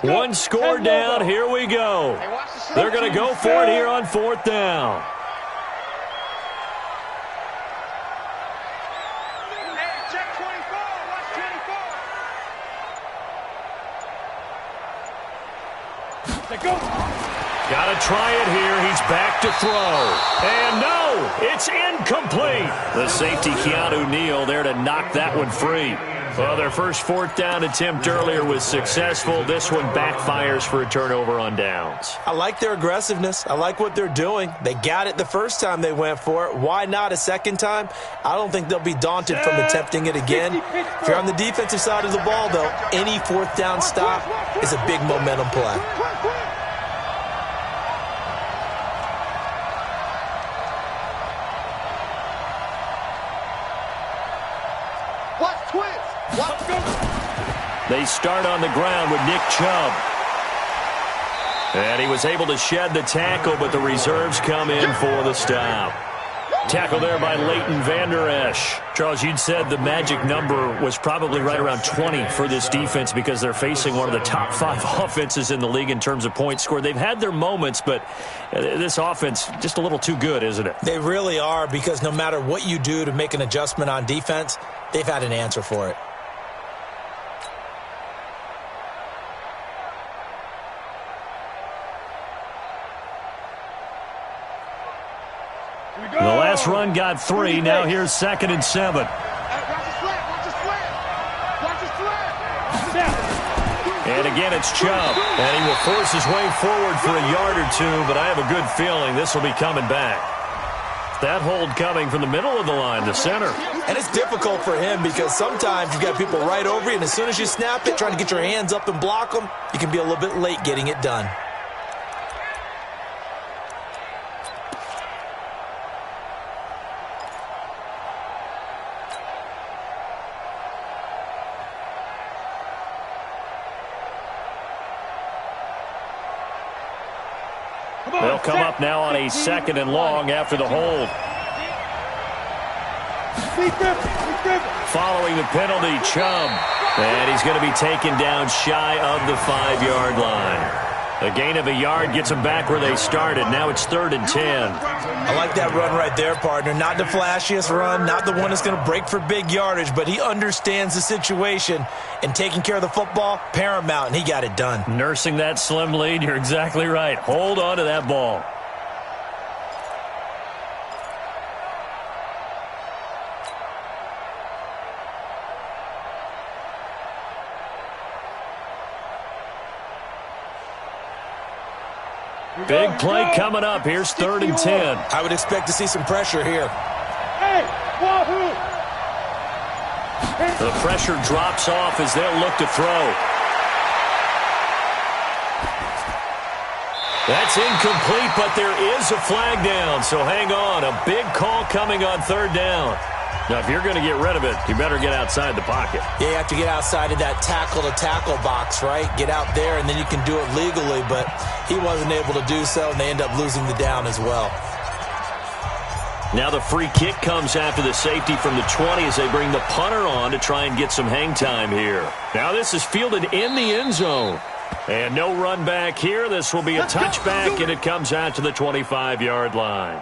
One score down. Here we go. They're going to go for it here on 4th down. Check 24. Watch 24. Got to try it here. He's back to throw. And no, it's incomplete. The safety, Keanu Neal, there to knock that one free. Well, their first 4th down attempt earlier was successful. This one backfires for a turnover on downs. I like their aggressiveness. I like what they're doing. They got it the first time they went for it. Why not a second time? I don't think they'll be daunted from attempting it again. If you're on the defensive side of the ball, though, any 4th down stop is a big momentum play. They start on the ground with Nick Chubb. And he was able to shed the tackle, but the reserves come in for the stop. Tackle there by Leighton Vander Esch. Charles, you'd said the magic number was probably right around 20 for this defense because they're facing one of the top 5 offenses in the league in terms of points scored. They've had their moments, but this offense just a little too good, isn't it? They really are, because no matter what you do to make an adjustment on defense, they've had an answer for it. The last run got 3. Now here's 2nd and 7. Watch his flat. Watch his flat. Watch his flat. And again, it's Chubb. And he will force his way forward for a yard or 2, but I have a good feeling this will be coming back. That hold coming from the middle of the line, the center. And it's difficult for him because sometimes you've got people right over you, and as soon as you snap it, trying to get your hands up and block them, you can be a little bit late getting it done. They'll come up now on a 2nd and long after the hold. Following the penalty, Chubb. And he's going to be taken down shy of the 5-yard line. A gain of a yard gets them back where they started. Now it's 3rd and 10. I like that run right there, partner. Not the flashiest run, not the one that's going to break for big yardage, but he understands the situation, and taking care of the football, paramount, and he got it done. Nursing that slim lead, you're exactly right. Hold on to that ball. Big play coming up. Here's 3rd and 10. I would expect to see some pressure here. The pressure drops off as they'll look to throw. That's incomplete, but there is a flag down, so hang on. A big call coming on 3rd down. Now, if you're going to get rid of it, you better get outside the pocket. Yeah, you have to get outside of that tackle-to-tackle box, right? Get out there, and then you can do it legally, but he wasn't able to do so, and they end up losing the down as well. Now the free kick comes after the safety from the 20 as they bring the punter on to try and get some hang time here. Now this is fielded in the end zone. And no run back here. This will be a touchback, and it comes out to the 25-yard line.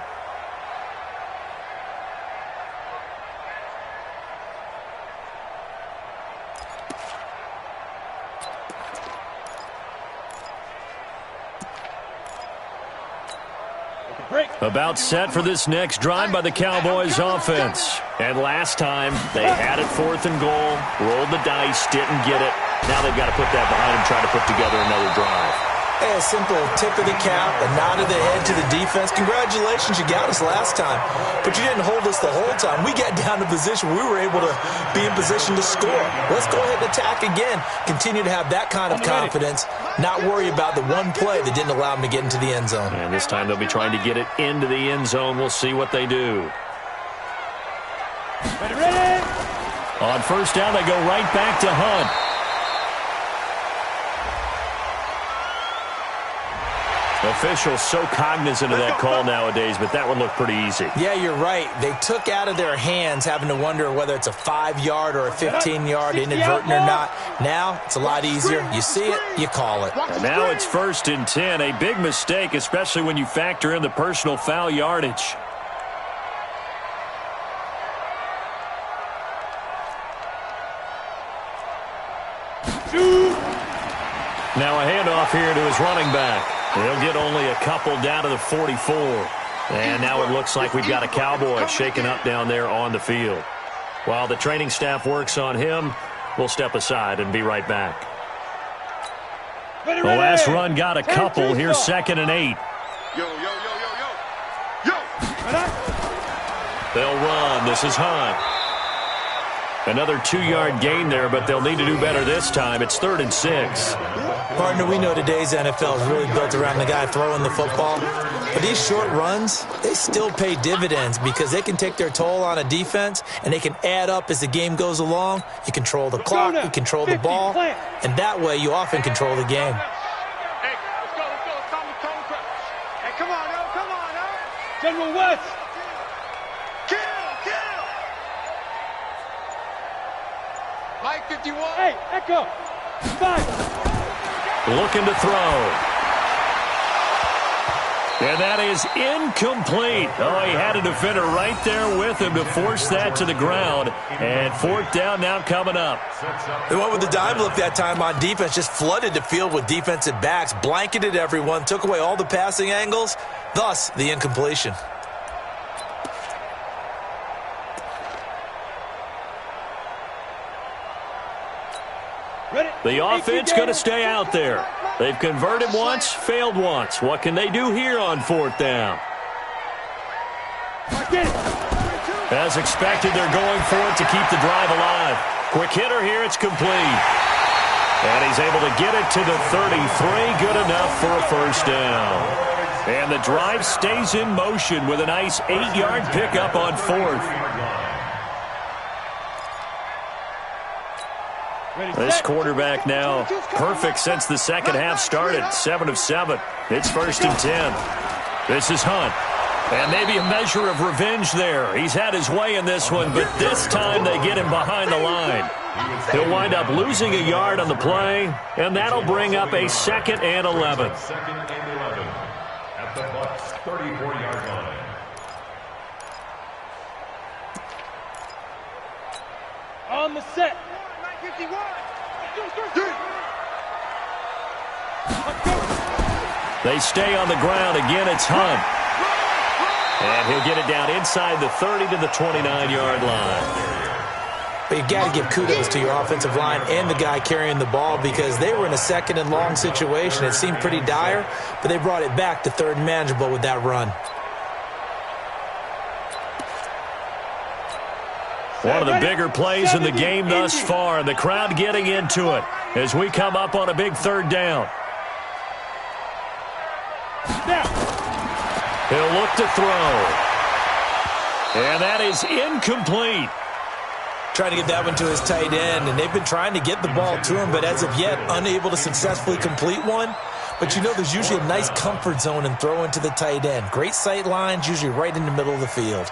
About set for this next drive by the Cowboys offense. And last time, they had it 4th and goal, rolled the dice, didn't get it. Now they've got to put that behind them, try to put together another drive. Hey, a simple tip of the cap, a nod of the head to the defense. Congratulations, you got us last time. But you didn't hold us the whole time. We got down to position. We were able to be in position to score. Let's go ahead and attack again. Continue to have that kind of confidence. Not worry about the one play that didn't allow them to get into the end zone. And this time they'll be trying to get it into the end zone. We'll see what they do. Ready? On 1st down, they go right back to Hunt. Officials so cognizant of that call nowadays, but that one looked pretty easy. Yeah, you're right. They took out of their hands having to wonder whether it's a 5-yard or a 15-yard inadvertent or not. Now, it's a lot easier. You see it, you call it. And now it's 1st and 10. A big mistake, especially when you factor in the personal foul yardage. Now a handoff here to his running back. He'll get only a couple down to the 44. And now it looks like we've got a Cowboy shaken up down there on the field. While the training staff works on him, we'll step aside and be right back. The last run got a couple. Here's 2nd and 8. They'll run. This is Hunt. Another 2-yard gain there, but they'll need to do better this time. It's 3rd and 6. Partner, we know today's NFL is really built around the guy throwing the football. But these short runs, they still pay dividends because they can take their toll on a defense, and they can add up as the game goes along. You control the clock, you control the ball, and that way you often control the game. Hey, let's go. Hey, come on, now. General West. Kill. Mike 51. Hey, Echo. 5. Looking to throw. And that is incomplete. Oh, he had a defender right there with him to force that to the ground. And 4th down now coming up. They went with the dime look that time on defense, just flooded the field with defensive backs, blanketed everyone, took away all the passing angles, thus the incompletion. The offense going to stay out there. They've converted once, failed once. What can they do here on 4th down? As expected, they're going for it to keep the drive alive. Quick hitter here, it's complete. And he's able to get it to the 33, good enough for a 1st down. And the drive stays in motion with a nice 8-yard pickup on 4th. This quarterback now perfect since the second half started. 7 of 7. It's 1st and 10. This is Hunt. And maybe a measure of revenge there. He's had his way in this one, but this time they get him behind the line. He'll wind up losing a yard on the play, and that'll bring up a 2nd and 11. 2nd and 11 at the Bucs 34-yard line. On the set. They stay on the ground. Again, it's Hunt. And he'll get it down inside the 30 to the 29-yard line. But you've got to give kudos to your offensive line and the guy carrying the ball because they were in a 2nd and long situation. It seemed pretty dire, but they brought it back to 3rd and manageable with that run. One of the bigger plays in the game thus far, and the crowd getting into it as we come up on a big 3rd down. He'll look to throw. And that is incomplete. Trying to get that one to his tight end, and they've been trying to get the ball to him, but as of yet, unable to successfully complete one. But you know there's usually a nice comfort zone in throwing to the tight end. Great sight lines, usually right in the middle of the field.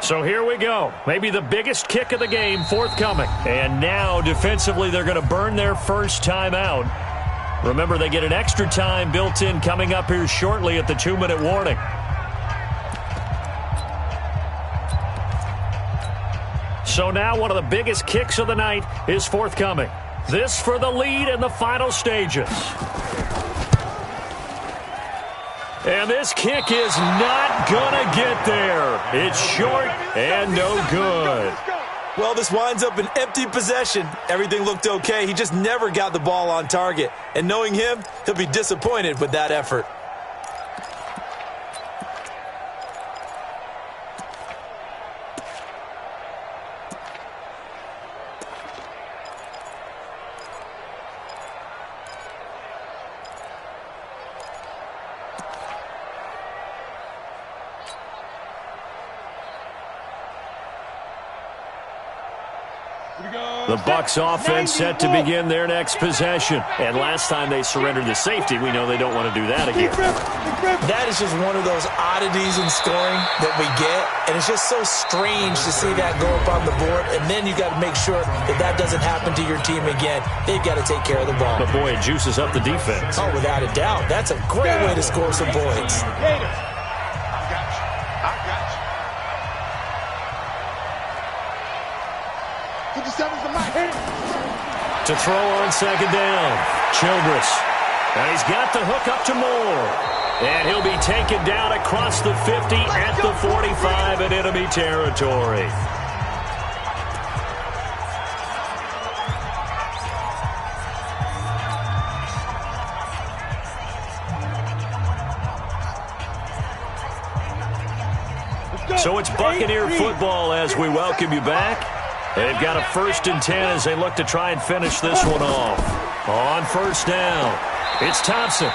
So here we go. Maybe the biggest kick of the game forthcoming. And now defensively they're going to burn their first time out. Remember, they get an extra time built in coming up here shortly at the 2-minute warning. So now one of the biggest kicks of the night is forthcoming. This for the lead in the final stages. And this kick is not going to get there. It's short and no good. Well, this winds up an empty possession. Everything looked okay. He just never got the ball on target. And knowing him, he'll be disappointed with that effort. The the Bucs offense set to begin their next possession. And last time they surrendered the safety, we know they don't want to do that again. That is just one of those oddities in scoring that we get, and it's just so strange to see that go up on the board, and then you got to make sure that that doesn't happen to your team again. They've got to take care of the ball. But boy, it juices up the defense. Oh, without a doubt. That's a great way to score some points. To throw on second down, Childress. And he's got the hook up to Moore. And he'll be taken down across the 50 at the 45 in enemy territory. So it's Buccaneer football as we welcome you back. They've got a 1st and 10 as they look to try and finish this one off. On first down, it's Thompson.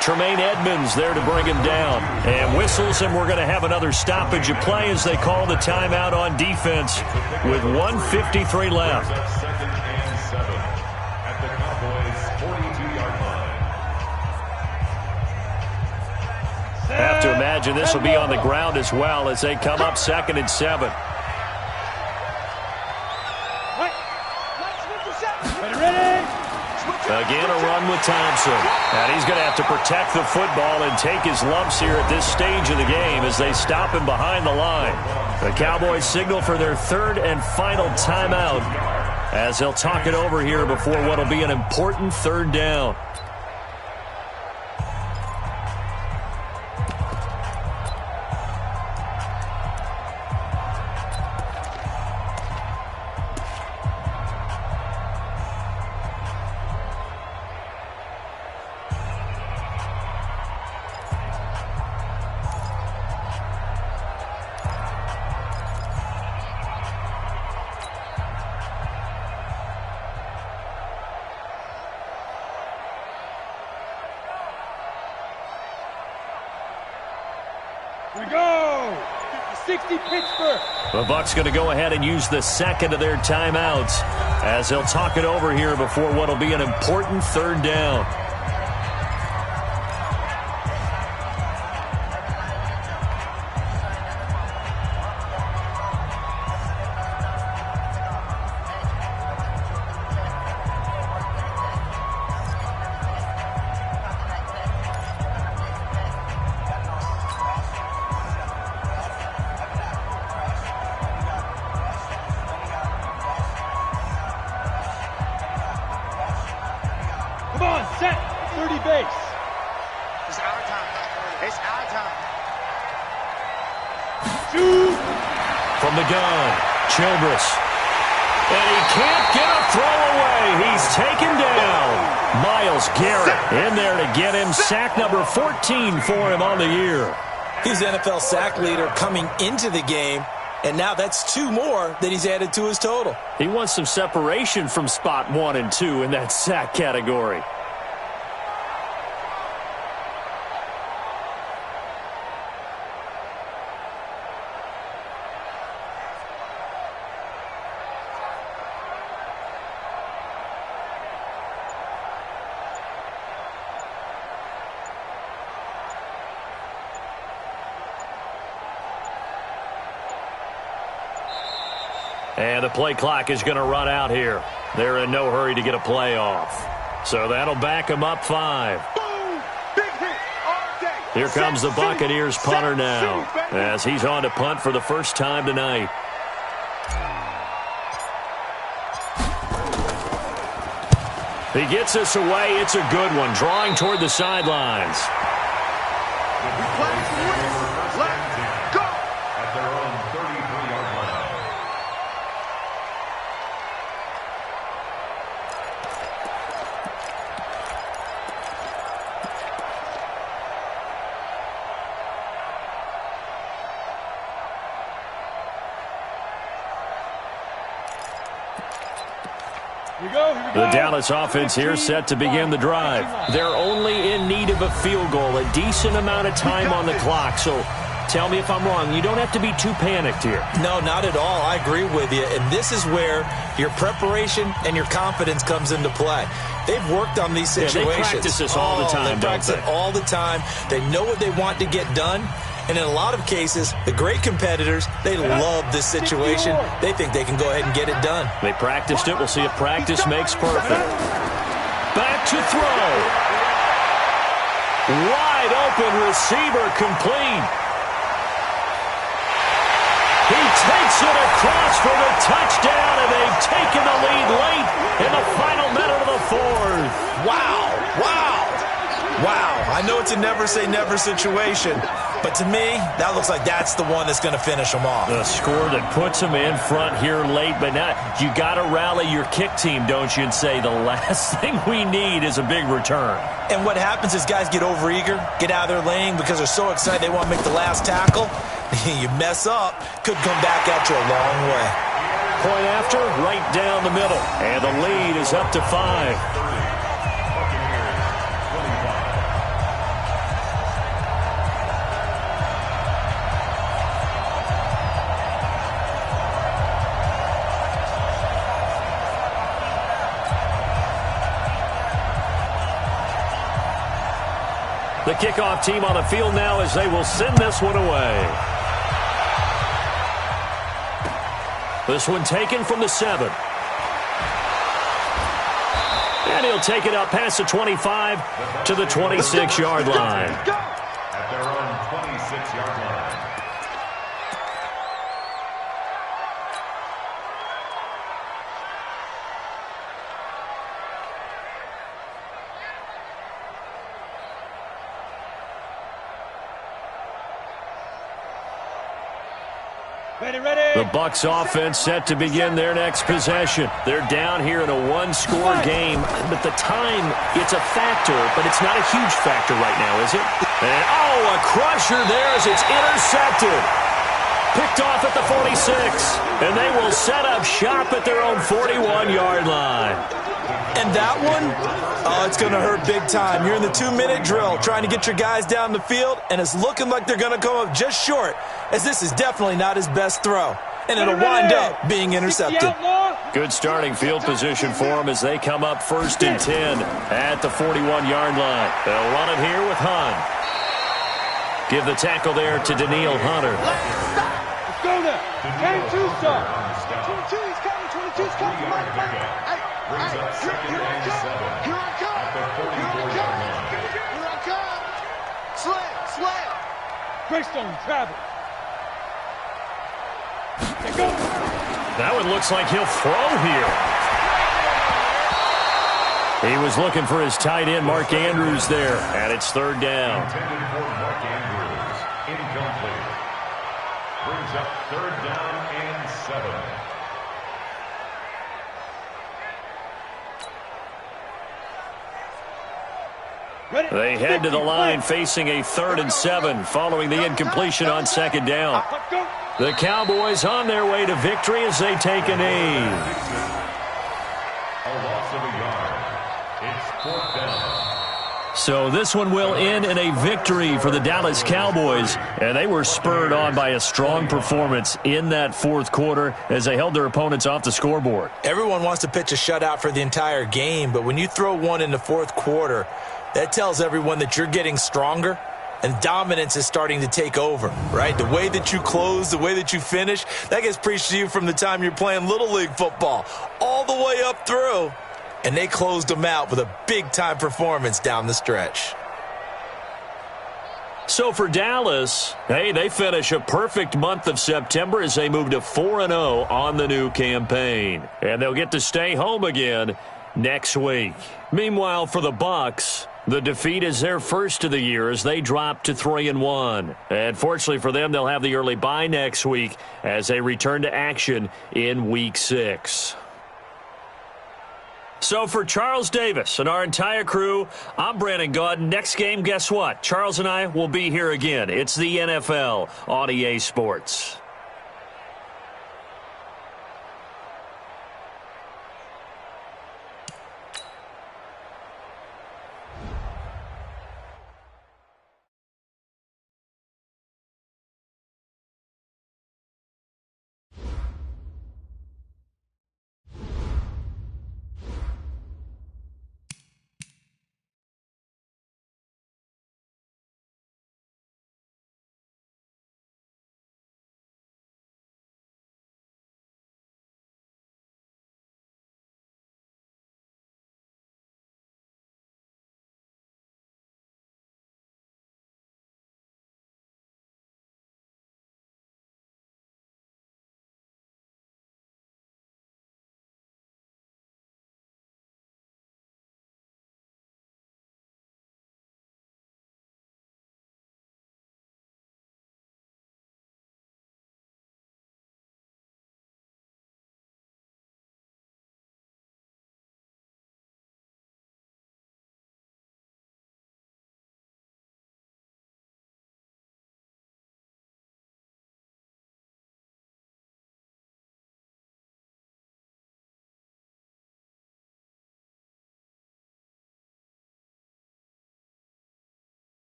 Tremaine Edmonds there to bring him down. And whistles, and we're going to have another stoppage of play as they call the timeout on defense with 1:53 left. Second and 7 at the Cowboys' 42-yard line. Have to imagine this will be on the ground as well as they come up 2nd and 7. Again, a run with Thompson. And he's going to have to protect the football and take his lumps here at this stage of the game as they stop him behind the line. The Cowboys signal for their 3rd and final timeout as they'll talk it over here before what will be an important 3rd down. The Bucs going to go ahead and use the 2nd of their timeouts as they'll talk it over here before what will be an important 3rd down. From the gun, Childress. And he can't get a throw away. He's taken down. Myles Garrett in there to get him. Sack number 14 for him on the year. He's NFL sack leader coming into the game, and now that's 2 more that he's added to his total. He wants some separation from spot 1 and 2 in that sack category. And the play clock is going to run out here. They're in no hurry to get a play off. So that'll back them up 5. Here comes the Buccaneers punter now as he's on to punt for the first time tonight. He gets this away. It's a good one. Drawing toward the sidelines. The Dallas offense here set to begin the drive. They're only in need of a field goal, a decent amount of time on the clock. So Tell me if I'm wrong. You don't have to be too panicked here. No, not at all. I agree with you. And this is where your preparation and your confidence comes into play. They've worked on these situations. They practice this all the time, They practice it all the time. They know what they want to get done. And in a lot of cases, the great competitors, they love this situation. They think they can go ahead and get it done. They practiced it. We'll see if practice makes perfect. Back to throw. Wide open receiver complete. He takes it across for the touchdown, and they've taken the lead late in the final minute of the fourth. Wow, wow, wow. I know it's a never-say-never situation, but to me, that looks like that's the one that's going to finish them off. The score that puts them in front here late, but now you got to rally your kick team, don't you, and say the last thing we need is a big return. And what happens is guys get overeager, get out of their lane because they're so excited they want to make the last tackle. You mess up, could come back at you a long way. Point after, right down the middle. And the lead is up to 5. The kickoff team on the field now as they will send this one away. This one taken from the 7. And he'll take it up past the 25 to the 26-yard line. At their own 26-yard line. The Bucs offense set to begin their next possession. They're down here in a one-score game, but the time, it's a factor, but it's not a huge factor right now, is it? And, a crusher there as it's intercepted. Picked off at the 46, and they will set up shop at their own 41-yard line. And that one, it's going to hurt big time. You're in the 2-minute drill trying to get your guys down the field, and it's looking like they're going to come up just short, as this is definitely not his best throw. And it'll wind up being intercepted. Good starting field position for them as they come up 1st and 10 at the 41-yard line. They'll run it here with Hunt. Give the tackle there to Daniil Hunter. Let's go there. Game 2 start. 22's coming. 22's coming. Brings up 2nd and 7. Here I come. At the 44-yard line. Here I come. Slam. Greystone travel. Go. That one looks like he'll throw here. He was looking for his tight end, Mark Andrews, there. And it's 3rd down. Intended for Mark Andrews. Incomplete. Brings up 3rd down and 7. They head to the line facing a 3rd and 7 following the incompletion on 2nd down. The Cowboys on their way to victory as they take a knee. A loss of a yard. It's 4th down. So this one will end in a victory for the Dallas Cowboys, and they were spurred on by a strong performance in that 4th quarter as they held their opponents off the scoreboard. Everyone wants to pitch a shutout for the entire game, but when you throw one in the 4th quarter, that tells everyone that you're getting stronger and dominance is starting to take over, right? The way that you close, the way that you finish, that gets preached to you from the time you're playing Little League football all the way up through. And they closed them out with a big-time performance down the stretch. So for Dallas, hey, they finish a perfect month of September as they move to 4-0 on the new campaign. And they'll get to stay home again next week. Meanwhile, for the Bucs, the defeat is their first of the year as they drop to 3-1. And fortunately for them, they'll have the early bye next week as they return to action in Week 6. So for Charles Davis and our entire crew, I'm Brandon Gaudin. Next game, guess what? Charles and I will be here again. It's the NFL on EA Sports.